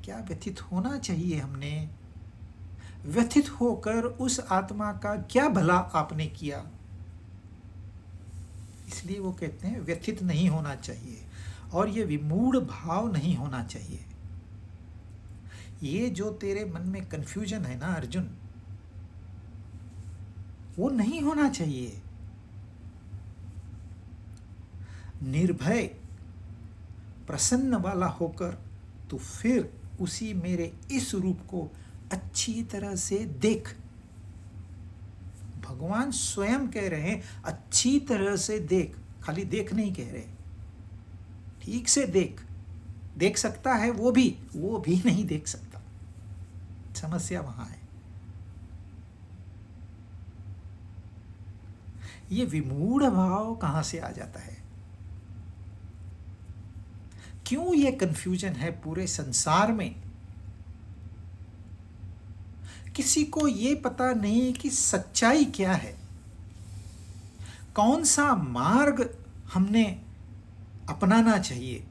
क्या व्यथित होना चाहिए हमने। व्यथित होकर उस आत्मा का क्या भला आपने किया। इसलिए वो कहते हैं व्यथित नहीं होना चाहिए और ये विमूढ़ भाव नहीं होना चाहिए। ये जो तेरे मन में कंफ्यूजन है ना अर्जुन, वो नहीं होना चाहिए। निर्भय प्रसन्न वाला होकर तू फिर उसी मेरे इस रूप को अच्छी तरह से देख। भगवान स्वयं कह रहे हैं अच्छी तरह से देख, खाली देख नहीं कह रहे, ठीक से देख। देख सकता है वो भी नहीं देख सकता। समस्या वहां है। ये विमूढ़ भाव कहां से आ जाता है? क्यों ये कंफ्यूजन है पूरे संसार में? किसी को ये पता नहीं कि सच्चाई क्या है, कौन सा मार्ग हमने अपनाना चाहिए।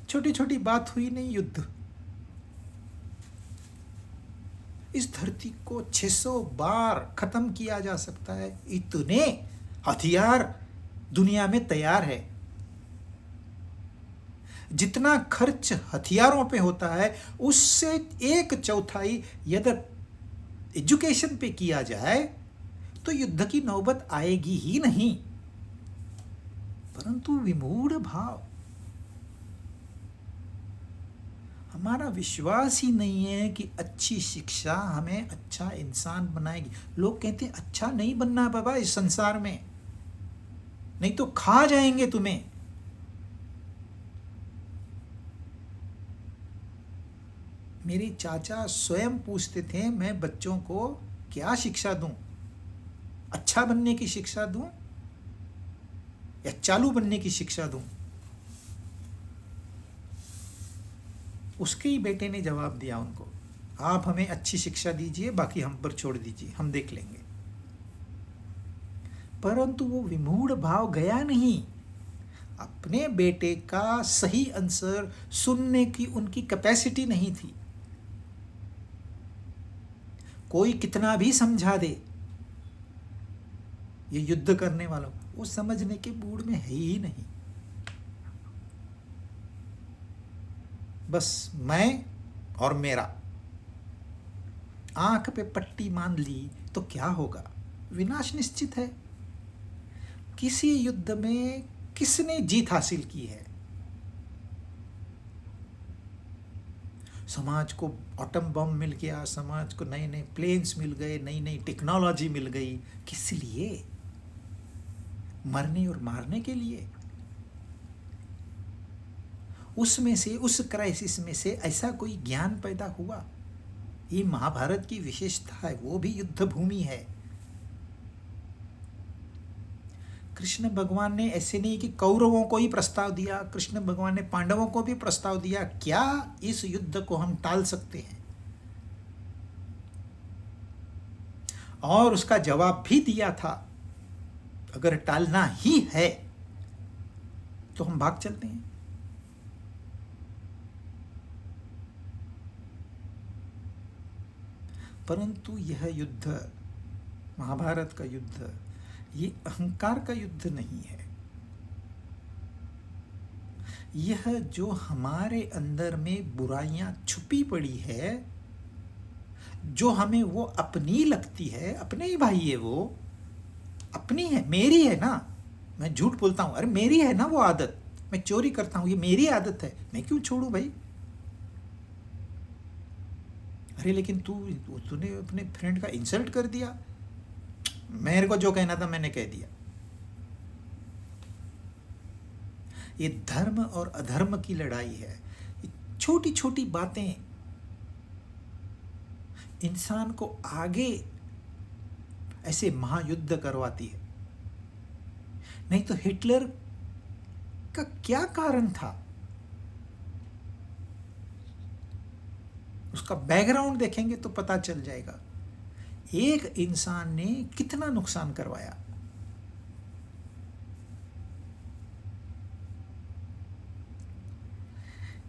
छोटी छोटी बात हुई नहीं, युद्ध। इस धरती को 600 बार खत्म किया जा सकता है, इतने हथियार दुनिया में तैयार है। जितना खर्च हथियारों पे होता है उससे 1/4 यदि एजुकेशन पे किया जाए तो युद्ध की नौबत आएगी ही नहीं। परंतु विमूढ़ भाव, हमारा विश्वास ही नहीं है कि अच्छी शिक्षा हमें अच्छा इंसान बनाएगी। लोग कहते हैं अच्छा नहीं बनना बाबा इस संसार में, नहीं तो खा जाएंगे तुम्हें। मेरे चाचा स्वयं पूछते थे मैं बच्चों को क्या शिक्षा दूं, अच्छा बनने की शिक्षा दूं या चालू बनने की शिक्षा दूं। उसके ही बेटे ने जवाब दिया उनको, आप हमें अच्छी शिक्षा दीजिए, बाकी हम पर छोड़ दीजिए, हम देख लेंगे। परंतु वो विमूढ़ भाव गया नहीं। अपने बेटे का सही आंसर सुनने की उनकी कैपेसिटी नहीं थी। कोई कितना भी समझा दे ये युद्ध करने वालों, वो समझने के मूड में है ही नहीं। बस मैं और मेरा, आंख पे पट्टी मान ली तो क्या होगा, विनाश निश्चित है। किसी युद्ध में किसने जीत हासिल की है? समाज को एटम बम मिल गया, समाज को नए नए प्लेन्स मिल गए, नई नई टेक्नोलॉजी मिल गई। किस लिए? मरने और मारने के लिए। उसमें से, उस क्राइसिस में से ऐसा कोई ज्ञान पैदा हुआ। ये महाभारत की विशेषता है, वो भी युद्ध भूमि है। कृष्ण भगवान ने ऐसे नहीं कि कौरवों को ही प्रस्ताव दिया, कृष्ण भगवान ने पांडवों को भी प्रस्ताव दिया, क्या इस युद्ध को हम टाल सकते हैं? और उसका जवाब भी दिया था, अगर टालना ही है तो हम भाग चलते हैं। परंतु यह युद्ध, महाभारत का युद्ध, ये अहंकार का युद्ध नहीं है। यह जो हमारे अंदर में बुराइयां छुपी पड़ी है, जो हमें वो अपनी लगती है, अपने ही भाई है, वो अपनी है, मेरी है ना। मैं झूठ बोलता हूं, अरे मेरी है ना वो आदत, मैं चोरी करता हूं, ये मेरी आदत है, मैं क्यों छोड़ू भाई? अरे लेकिन तूने अपने फ्रेंड का इंसल्ट कर दिया। मेरे को जो कहना था मैंने कह दिया। ये धर्म और अधर्म की लड़ाई है। छोटी छोटी बातें इंसान को आगे ऐसे महायुद्ध करवाती है। नहीं तो हिटलर का क्या कारण था? उसका बैकग्राउंड देखेंगे तो पता चल जाएगा। एक इंसान ने कितना नुकसान करवाया।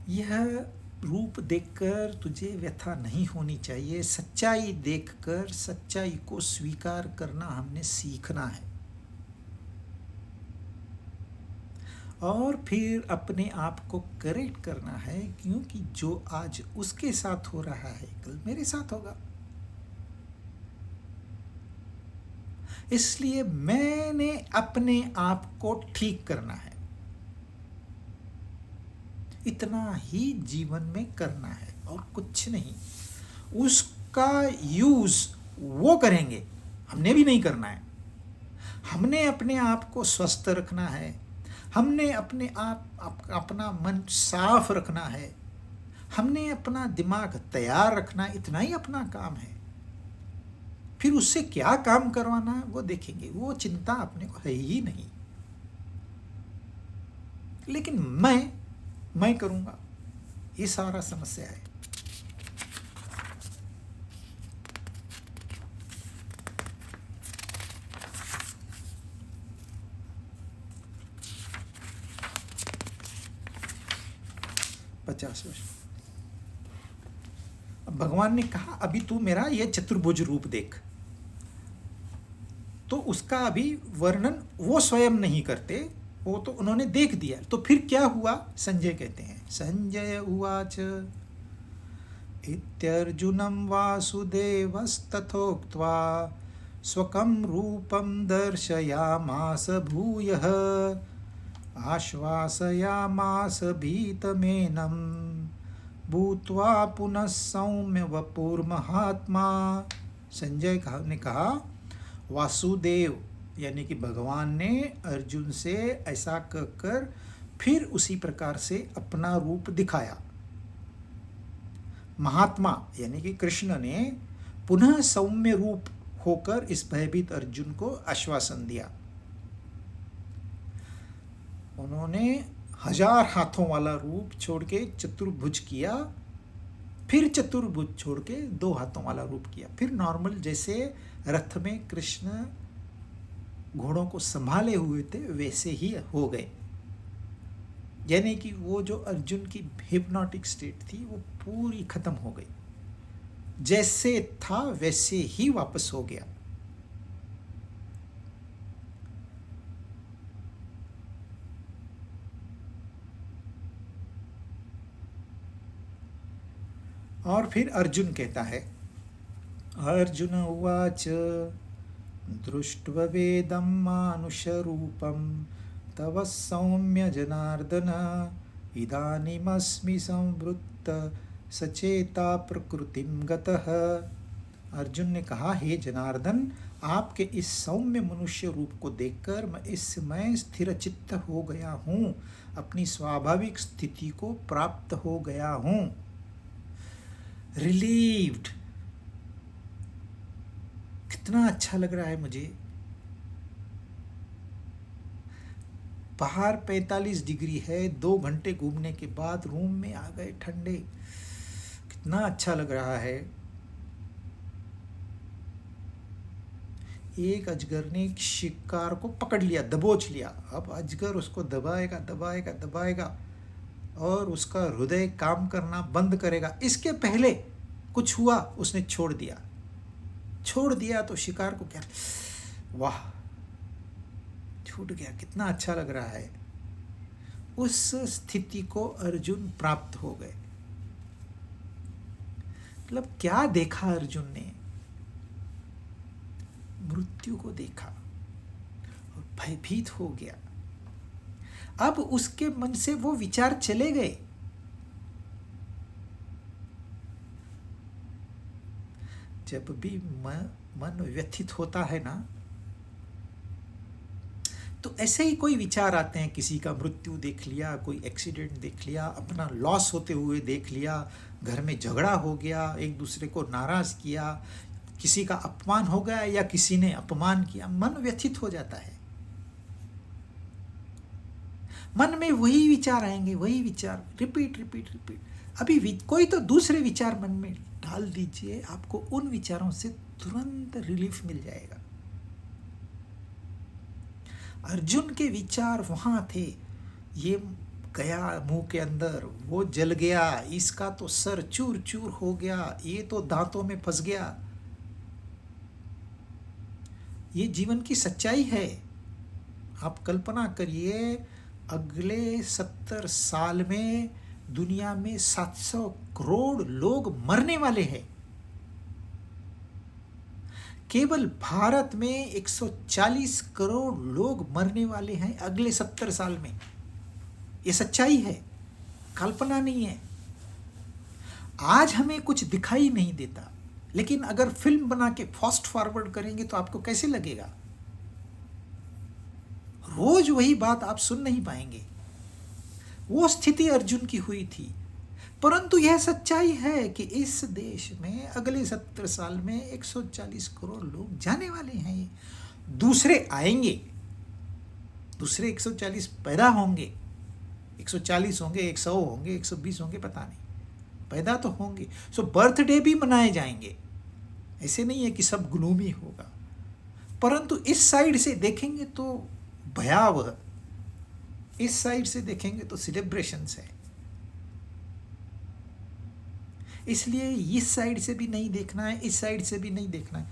यह रूप देखकर तुझे व्यथा नहीं होनी चाहिए। सच्चाई देखकर सच्चाई को स्वीकार करना हमने सीखना है, और फिर अपने आप को करेक्ट करना है, क्योंकि जो आज उसके साथ हो रहा है कल मेरे साथ होगा। इसलिए मैंने अपने आप को ठीक करना है, इतना ही जीवन में करना है और कुछ नहीं। उसका यूज वो करेंगे, हमने भी नहीं करना है। हमने अपने आप को स्वस्थ रखना है, हमने अपने अपना मन साफ रखना है, हमने अपना दिमाग तैयार रखना, इतना ही अपना काम है। फिर उससे क्या काम करवाना है वो देखेंगे, वो चिंता अपने को है ही नहीं। लेकिन मैं करूंगा, ये सारा समस्या है। पचास वर्ष अब भगवान ने कहा अभी तू मेरा ये चतुर्भुज रूप देख, तो उसका अभी वर्णन वो स्वयं नहीं करते, वो तो उन्होंने देख दिया। तो फिर क्या हुआ, संजय कहते हैं, संजय उवाच इत्यर्जुनं वासुदेवस्तथोक्त्वा स्वकं रूपं दर्शयामास भूयः आश्वासयामास भीतमेनं भूत्वा पुनः सौम्य वपुर्महात्मा। संजय ने कहा वासुदेव यानी कि भगवान ने अर्जुन से ऐसा कहकर फिर उसी प्रकार से अपना रूप दिखाया। महात्मा यानी कि कृष्ण ने पुनः सौम्य रूप होकर इस भयभीत अर्जुन को आश्वासन दिया। उन्होंने 1000 हाथों वाला रूप छोड़ के चतुर्भुज किया, फिर चतुर्भुज छोड़ के 2 हाथों वाला रूप किया, फिर नॉर्मल जैसे रथ में कृष्ण घोड़ों को संभाले हुए थे वैसे ही हो गए। यानी कि वो जो अर्जुन की हिप्नोटिक स्टेट थी वो पूरी खत्म हो गई, जैसे था वैसे ही वापस हो गया। और फिर अर्जुन कहता है, अर्जुन उवाच दृष्ट्वा वेदं मानुषरूपं तव सौम्य जनार्दन इदानीमस्मि संवृत्त सचेता प्रकृतिं गतः। अर्जुन ने कहा, हे जनार्दन, आपके इस सौम्य मनुष्य रूप को देखकर मैं इस समय स्थिर चित्त हो गया हूँ, अपनी स्वाभाविक स्थिति को प्राप्त हो गया हूँ। रिलीव्ड, कितना अच्छा लग रहा है मुझे। बाहर 45 डिग्री है, 2 घंटे घूमने के बाद रूम में आ गए ठंडे, कितना अच्छा लग रहा है। एक अजगर ने एक शिकार को पकड़ लिया, दबोच लिया। अब अजगर उसको दबाएगा दबाएगा दबाएगा और उसका हृदय काम करना बंद करेगा। इसके पहले कुछ हुआ, उसने छोड़ दिया तो शिकार को क्या, वाह, छूट गया, कितना अच्छा लग रहा है। उस स्थिति को अर्जुन प्राप्त हो गए। मतलब क्या देखा अर्जुन ने, मृत्यु को देखा और भयभीत हो गया। अब उसके मन से वो विचार चले गए। जब भी मन व्यथित होता है ना, तो ऐसे ही कोई विचार आते हैं। किसी का मृत्यु देख लिया, कोई एक्सीडेंट देख लिया, अपना लॉस होते हुए देख लिया, घर में झगड़ा हो गया, एक दूसरे को नाराज किया, किसी का अपमान हो गया या किसी ने अपमान किया, मन व्यथित हो जाता है। मन में वही विचार आएंगे, वही विचार रिपीट। अभी कोई तो दूसरे विचार मन में डाल दीजिए, आपको उन विचारों से तुरंत रिलीफ मिल जाएगा। अर्जुन के विचार वहां थे, ये गया मुंह के अंदर, वो जल गया, इसका तो सर चूर चूर हो गया, ये तो दांतों में फंस गया। ये जीवन की सच्चाई है। आप कल्पना करिए, अगले 70 साल में दुनिया में 700 करोड़ लोग मरने वाले हैं। केवल भारत में 140 करोड़ लोग मरने वाले हैं अगले 70 साल में। ये सच्चाई है, कल्पना नहीं है। आज हमें कुछ दिखाई नहीं देता, लेकिन अगर फिल्म बना के फास्ट फॉरवर्ड करेंगे तो आपको कैसे लगेगा? रोज वही बात आप सुन नहीं पाएंगे। वो स्थिति अर्जुन की हुई थी। परंतु यह सच्चाई है कि इस देश में अगले 70 साल में 140 करोड़ लोग जाने वाले हैं। दूसरे आएंगे, दूसरे 140 पैदा होंगे, 140 होंगे, 100 होंगे, 120 होंगे, पता नहीं, पैदा तो होंगे। सो बर्थडे भी मनाए जाएंगे। ऐसे नहीं है कि सब ग्लूमी होगा, परंतु इस साइड से देखेंगे तो भयावह, इस साइड से देखेंगे तो सेलिब्रेशंस है। इसलिए इस साइड से भी नहीं देखना है, इस साइड से भी नहीं देखना है,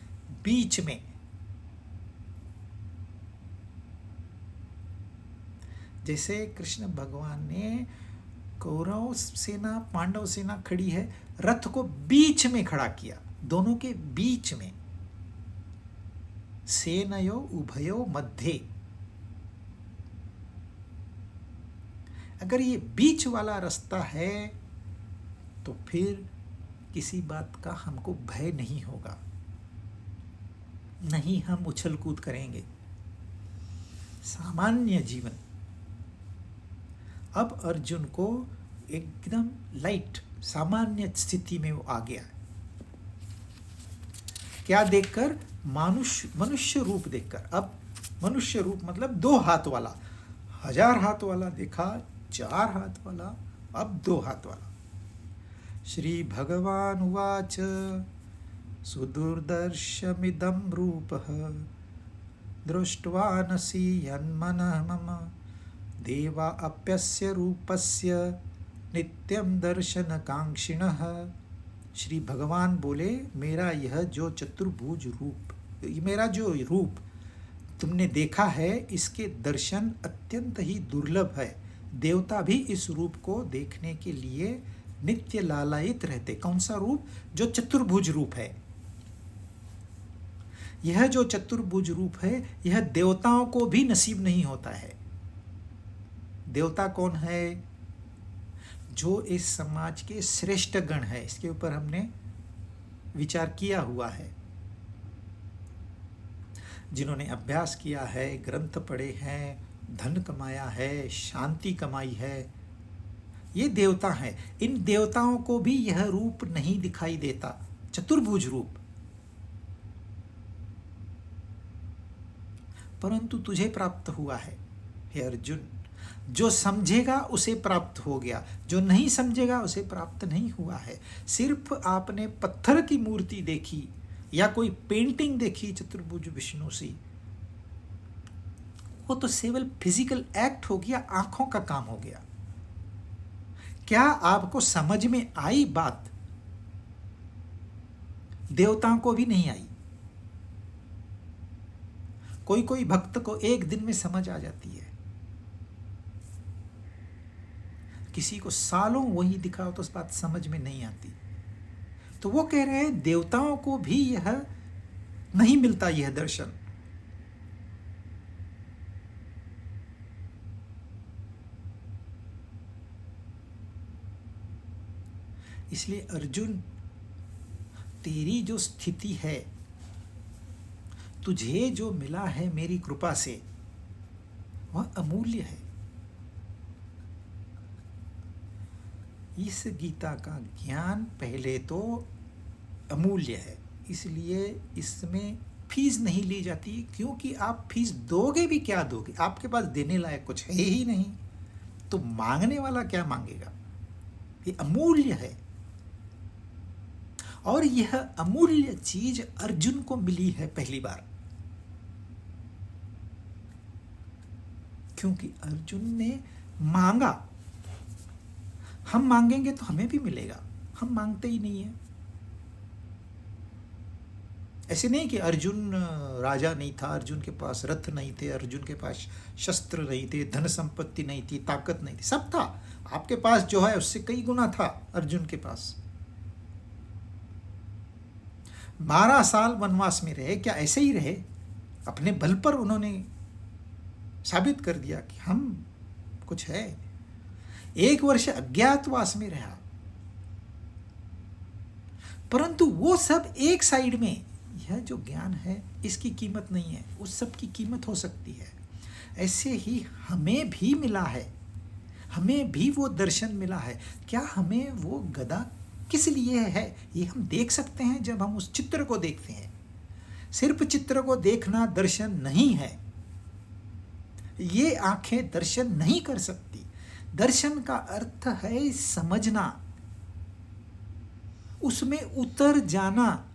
बीच में। जैसे कृष्ण भगवान ने कौरव सेना पांडव सेना खड़ी है, रथ को बीच में खड़ा किया, दोनों के बीच में, सेनयो उभयो मध्य। अगर ये बीच वाला रास्ता है तो फिर किसी बात का हमको भय नहीं होगा, नहीं हम उछल कूद करेंगे। सामान्य जीवन। अब अर्जुन को एकदम लाइट सामान्य स्थिति में वो आ गया। क्या देखकर? मनुष्य रूप देखकर। अब मनुष्य रूप मतलब 2 हाथ वाला, 1000 हाथ वाला देखा, 4 हाथ वाला, अब 2 हाथ वाला। श्री भगवान उवाच सुदुर्दर्शमिदं रूपः दृष्ट्वानसि यन्मनः मम देवा अप्यस्य रूपस्य नित्यं दर्शनकांक्षिणः। श्री भगवान बोले, मेरा यह जो चतुर्भुज रूप, मेरा जो रूप तुमने देखा है, इसके दर्शन अत्यंत ही दुर्लभ है। देवता भी इस रूप को देखने के लिए नित्य लालायित रहते। कौन सा रूप? जो चतुर्भुज रूप है। यह जो चतुर्भुज रूप है, यह देवताओं को भी नसीब नहीं होता है। देवता कौन है? जो इस समाज के श्रेष्ठ गण है। इसके ऊपर हमने विचार किया हुआ है। जिन्होंने अभ्यास किया है, ग्रंथ पढ़े हैं, धन कमाया है, शांति कमाई है, ये देवता हैं। इन देवताओं को भी यह रूप नहीं दिखाई देता, चतुर्भुज रूप। परंतु तुझे प्राप्त हुआ है हे अर्जुन। जो समझेगा उसे प्राप्त हो गया, जो नहीं समझेगा उसे प्राप्त नहीं हुआ है। सिर्फ आपने पत्थर की मूर्ति देखी या कोई पेंटिंग देखी चतुर्भुज विष्णु सी, वो तो केवल फिजिकल एक्ट हो गया, आंखों का काम हो गया। क्या आपको समझ में आई बात? देवताओं को भी नहीं आई। कोई कोई भक्त को एक दिन में समझ आ जाती है, किसी को सालों वही दिखाओ तो उस बात समझ में नहीं आती। तो वो कह रहे हैं देवताओं को भी यह नहीं मिलता, यह दर्शन। इसलिए अर्जुन, तेरी जो स्थिति है, तुझे जो मिला है मेरी कृपा से, वह अमूल्य है। इस गीता का ज्ञान पहले तो अमूल्य है, इसलिए इसमें फीस नहीं ली जाती, क्योंकि आप फीस दोगे भी क्या दोगे, आपके पास देने लायक कुछ है ही नहीं, तो मांगने वाला क्या मांगेगा। ये अमूल्य है। और यह अमूल्य चीज अर्जुन को मिली है पहली बार, क्योंकि अर्जुन ने मांगा। हम मांगेंगे तो हमें भी मिलेगा, हम मांगते ही नहीं है। ऐसे नहीं कि अर्जुन राजा नहीं था, अर्जुन के पास रथ नहीं थे, अर्जुन के पास शस्त्र नहीं थे, धन संपत्ति नहीं थी, ताकत नहीं थी, सब था। आपके पास जो है उससे कई गुना था अर्जुन के पास। 12 साल वनवास में रहे, क्या ऐसे ही रहे? अपने बल पर उन्होंने साबित कर दिया कि हम कुछ है। 1 वर्ष अज्ञातवास में रहा, परंतु वो सब एक साइड में। यह जो ज्ञान है इसकी कीमत नहीं है, उस सब की कीमत हो सकती है। ऐसे ही हमें भी मिला है, हमें भी वो दर्शन मिला है। क्या हमें वो गदा किस लिए है ये हम देख सकते हैं जब हम उस चित्र को देखते हैं। सिर्फ चित्र को देखना दर्शन नहीं है, ये आंखें दर्शन नहीं कर सकती। दर्शन का अर्थ है समझना, उसमें उतर जाना,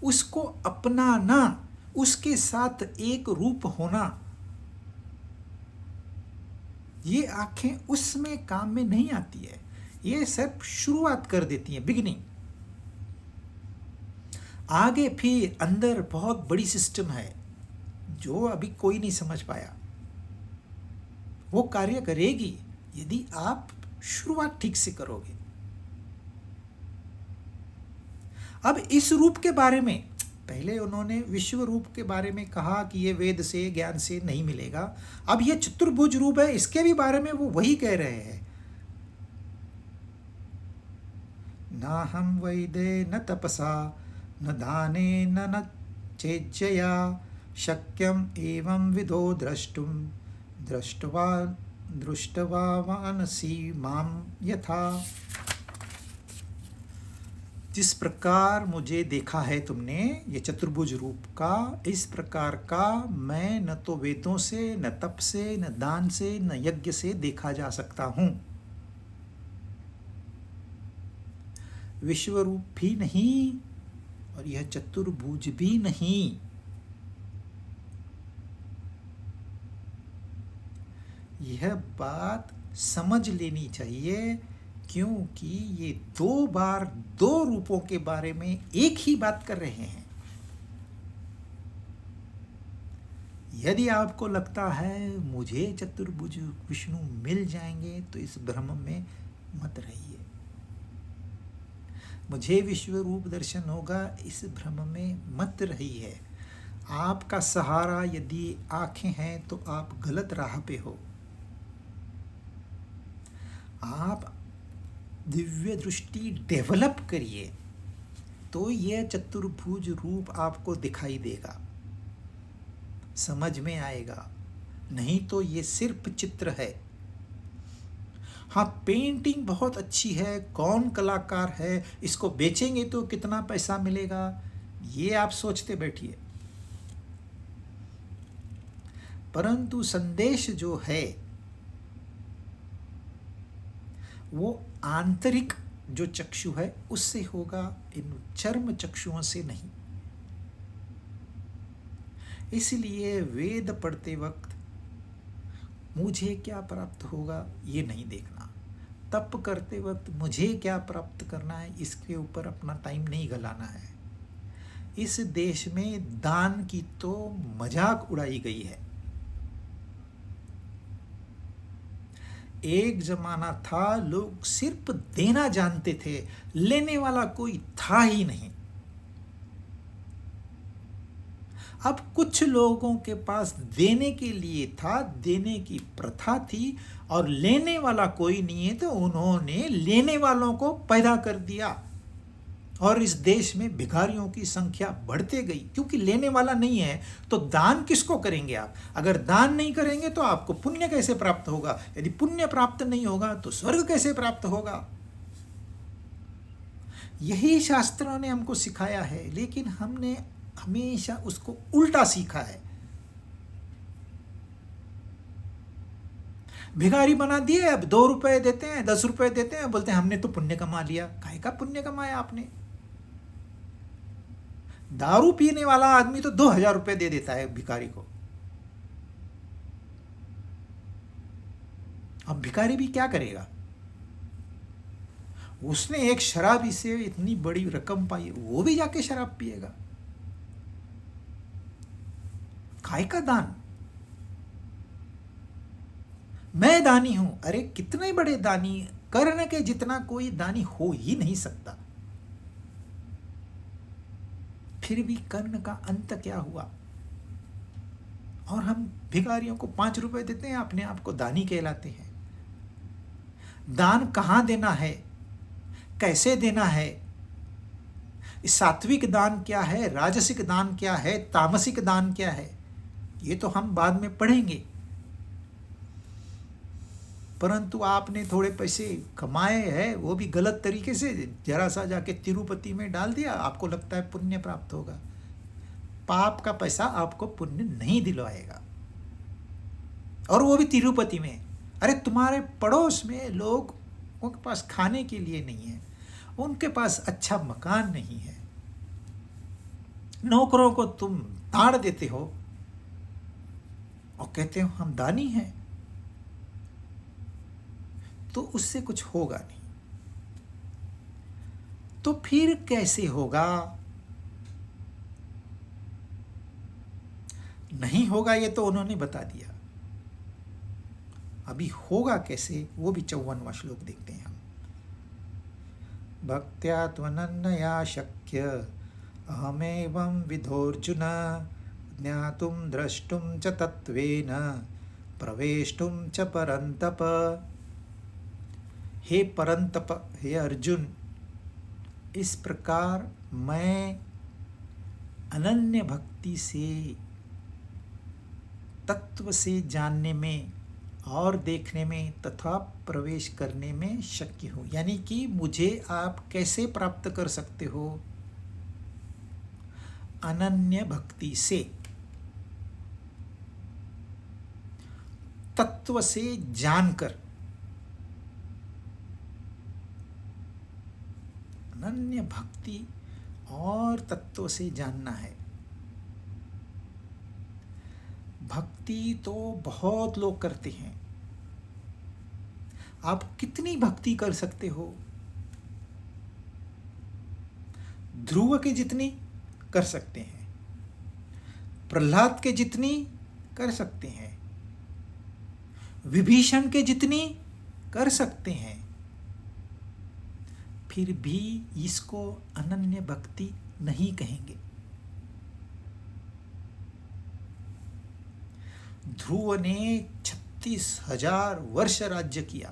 उसको अपनाना, उसके साथ एक रूप होना। ये आंखें उसमें काम में नहीं आती है, ये सब शुरुआत कर देती हैं, बिगिनिंग। आगे फिर अंदर बहुत बड़ी सिस्टम है जो अभी कोई नहीं समझ पाया। वो कार्य करेगी यदि आप शुरुआत ठीक से करोगे। अब इस रूप के बारे में पहले उन्होंने विश्व रूप के बारे में कहा कि ये वेद से ज्ञान से नहीं मिलेगा। अब ये चतुर्भुज रूप है, इसके भी बारे में वो वही कह रहे हैं। ना हम वैदे न तपसा न दाने न चेज्जया शक्यम एवं विदो द्रष्टुम दृष्टवा वानसी माम यथा। जिस प्रकार मुझे देखा है तुमने ये चतुर्भुज रूप का, इस प्रकार का मैं न तो वेदों से, न तप से, न दान से, न यज्ञ से देखा जा सकता हूं। विश्व रूप भी नहीं और यह चतुर्भुज भी नहीं। यह बात समझ लेनी चाहिए, क्योंकि ये 2 बार 2 रूपों के बारे में एक ही बात कर रहे हैं। यदि आपको लगता है मुझे चतुर्भुज विष्णु मिल जाएंगे तो इस भ्रम में मत रहिए। मुझे विश्व रूप दर्शन होगा इस भ्रम में मत रहिए। आपका सहारा यदि आंखें हैं तो आप गलत राह पे हो। आप दिव्य दृष्टि डेवलप करिए तो यह चतुर्भुज रूप आपको दिखाई देगा, समझ में आएगा। नहीं तो ये सिर्फ चित्र है। हाँ, पेंटिंग बहुत अच्छी है, कौन कलाकार है, इसको बेचेंगे तो कितना पैसा मिलेगा, ये आप सोचते बैठिए। परंतु संदेश जो है वो आंतरिक जो चक्षु है उससे होगा, इन चर्म चक्षुओं से नहीं। इसलिए वेद पढ़ते वक्त मुझे क्या प्राप्त होगा ये नहीं देखना, तप करते वक्त मुझे क्या प्राप्त करना है इसके ऊपर अपना टाइम नहीं गलाना है। इस देश में दान की तो मजाक उड़ाई गई है। एक जमाना था लोग सिर्फ देना जानते थे, लेने वाला कोई था ही नहीं। अब कुछ लोगों के पास देने के लिए था, देने की प्रथा थी, और लेने वाला कोई नहीं है तो उन्होंने लेने वालों को पैदा कर दिया और इस देश में भिखारियों की संख्या बढ़ते गई। क्योंकि लेने वाला नहीं है तो दान किसको करेंगे आप? अगर दान नहीं करेंगे तो आपको पुण्य कैसे प्राप्त होगा? यदि पुण्य प्राप्त नहीं होगा तो स्वर्ग कैसे प्राप्त होगा? यही शास्त्रों ने हमको सिखाया है, लेकिन हमने हमेशा उसको उल्टा सीखा है। भिखारी बना दिए, अब 2 रुपए देते हैं, 10 रुपए देते हैं, बोलते हैं हमने तो पुण्य कमा लिया। काहे का पुण्य कमाया आपने? दारू पीने वाला आदमी तो 2000 रुपए दे देता है भिखारी को। अब भिखारी भी क्या करेगा? उसने एक शराबी से इतनी बड़ी रकम पाई, वो भी जाके शराब पिएगा? काय का दान? मैं दानी हूं। अरे कितने बड़े दानी, कर्ण के जितना कोई दानी हो ही नहीं सकता। फिर भी कर्ण का अंत क्या हुआ? और हम भिखारियों को 5 रुपए देते हैं, अपने आप को दानी कहलाते हैं। दान कहाँ देना है, कैसे देना है, सात्विक दान क्या है, राजसिक दान क्या है, तामसिक दान क्या है, ये तो हम बाद में पढ़ेंगे। परंतु आपने थोड़े पैसे कमाए हैं, वो भी गलत तरीके से, जरा सा जाके तिरुपति में डाल दिया, आपको लगता है पुण्य प्राप्त होगा। पाप का पैसा आपको पुण्य नहीं दिलवाएगा, और वो भी तिरुपति में। अरे तुम्हारे पड़ोस में लोग, उनके पास खाने के लिए नहीं है, उनके पास अच्छा मकान नहीं है, नौकरों को तुम ताड़ देते हो और कहते हो हम दानी हैं, तो उससे कुछ होगा नहीं। तो फिर कैसे होगा? नहीं होगा ये तो उन्होंने बता दिया। अभी होगा कैसे, वो भी 54वां श्लोक देखते हैं हम। भक्त्या त्वनन्या शक्य अहमेवं विधोर्जुन ज्ञातुं द्रष्टुं च तत्त्वेन प्रवेष्टुं च परन्तप। हे परंतप, हे अर्जुन, इस प्रकार मैं अनन्य भक्ति से तत्व से जानने में और देखने में तथा प्रवेश करने में शक्य हूँ। यानी कि मुझे आप कैसे प्राप्त कर सकते हो? अनन्य भक्ति से, तत्व से जानकर। अनन्य भक्ति और तत्व से जानना है। भक्ति तो बहुत लोग करते हैं, आप कितनी भक्ति कर सकते हो? ध्रुव के जितनी कर सकते हैं, प्रहलाद के जितनी कर सकते हैं, विभीषण के जितनी कर सकते हैं। फिर भी इसको अनन्य भक्ति नहीं कहेंगे। ध्रुव ने 36,000 वर्ष राज्य किया।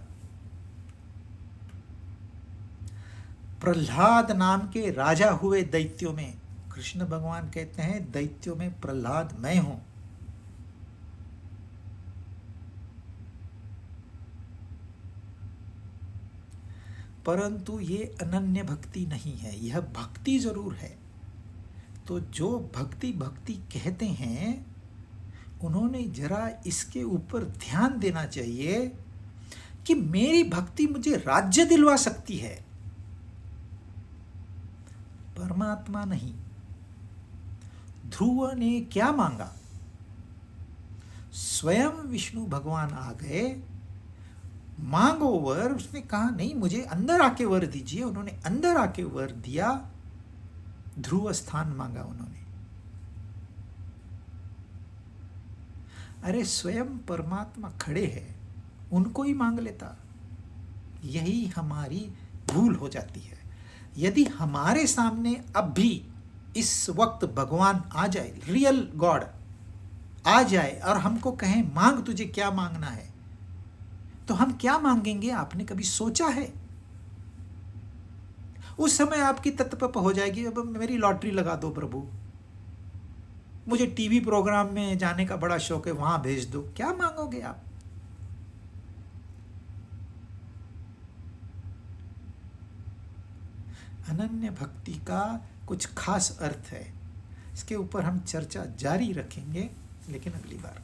प्रहलाद नाम के राजा हुए दैत्यों में। कृष्ण भगवान कहते हैं दैत्यों में प्रहलाद मैं हूं। परंतु ये अनन्य भक्ति नहीं है, यह भक्ति जरूर है। तो जो भक्ति भक्ति कहते हैं, उन्होंने जरा इसके ऊपर ध्यान देना चाहिए कि मेरी भक्ति मुझे राज्य दिलवा सकती है, परमात्मा नहीं। ध्रुव ने क्या मांगा? स्वयं विष्णु भगवान आ गए, मांगो वर। उसने कहा नहीं, मुझे अंदर आके वर दीजिए। उन्होंने अंदर आके वर दिया, ध्रुव स्थान मांगा उन्होंने। अरे स्वयं परमात्मा खड़े हैं, उनको ही मांग लेता। यही हमारी भूल हो जाती है। यदि हमारे सामने अब भी इस वक्त भगवान आ जाए, रियल गॉड आ जाए और हमको कहें मांग, तुझे क्या मांगना है, तो हम क्या मांगेंगे? आपने कभी सोचा है? उस समय आपकी तत्पप हो जाएगी, अब मेरी लॉटरी लगा दो प्रभु, मुझे टीवी प्रोग्राम में जाने का बड़ा शौक है, वहां भेज दो। क्या मांगोगे आप? अनन्य भक्ति का कुछ खास अर्थ है। इसके ऊपर हम चर्चा जारी रखेंगे, लेकिन अगली बार।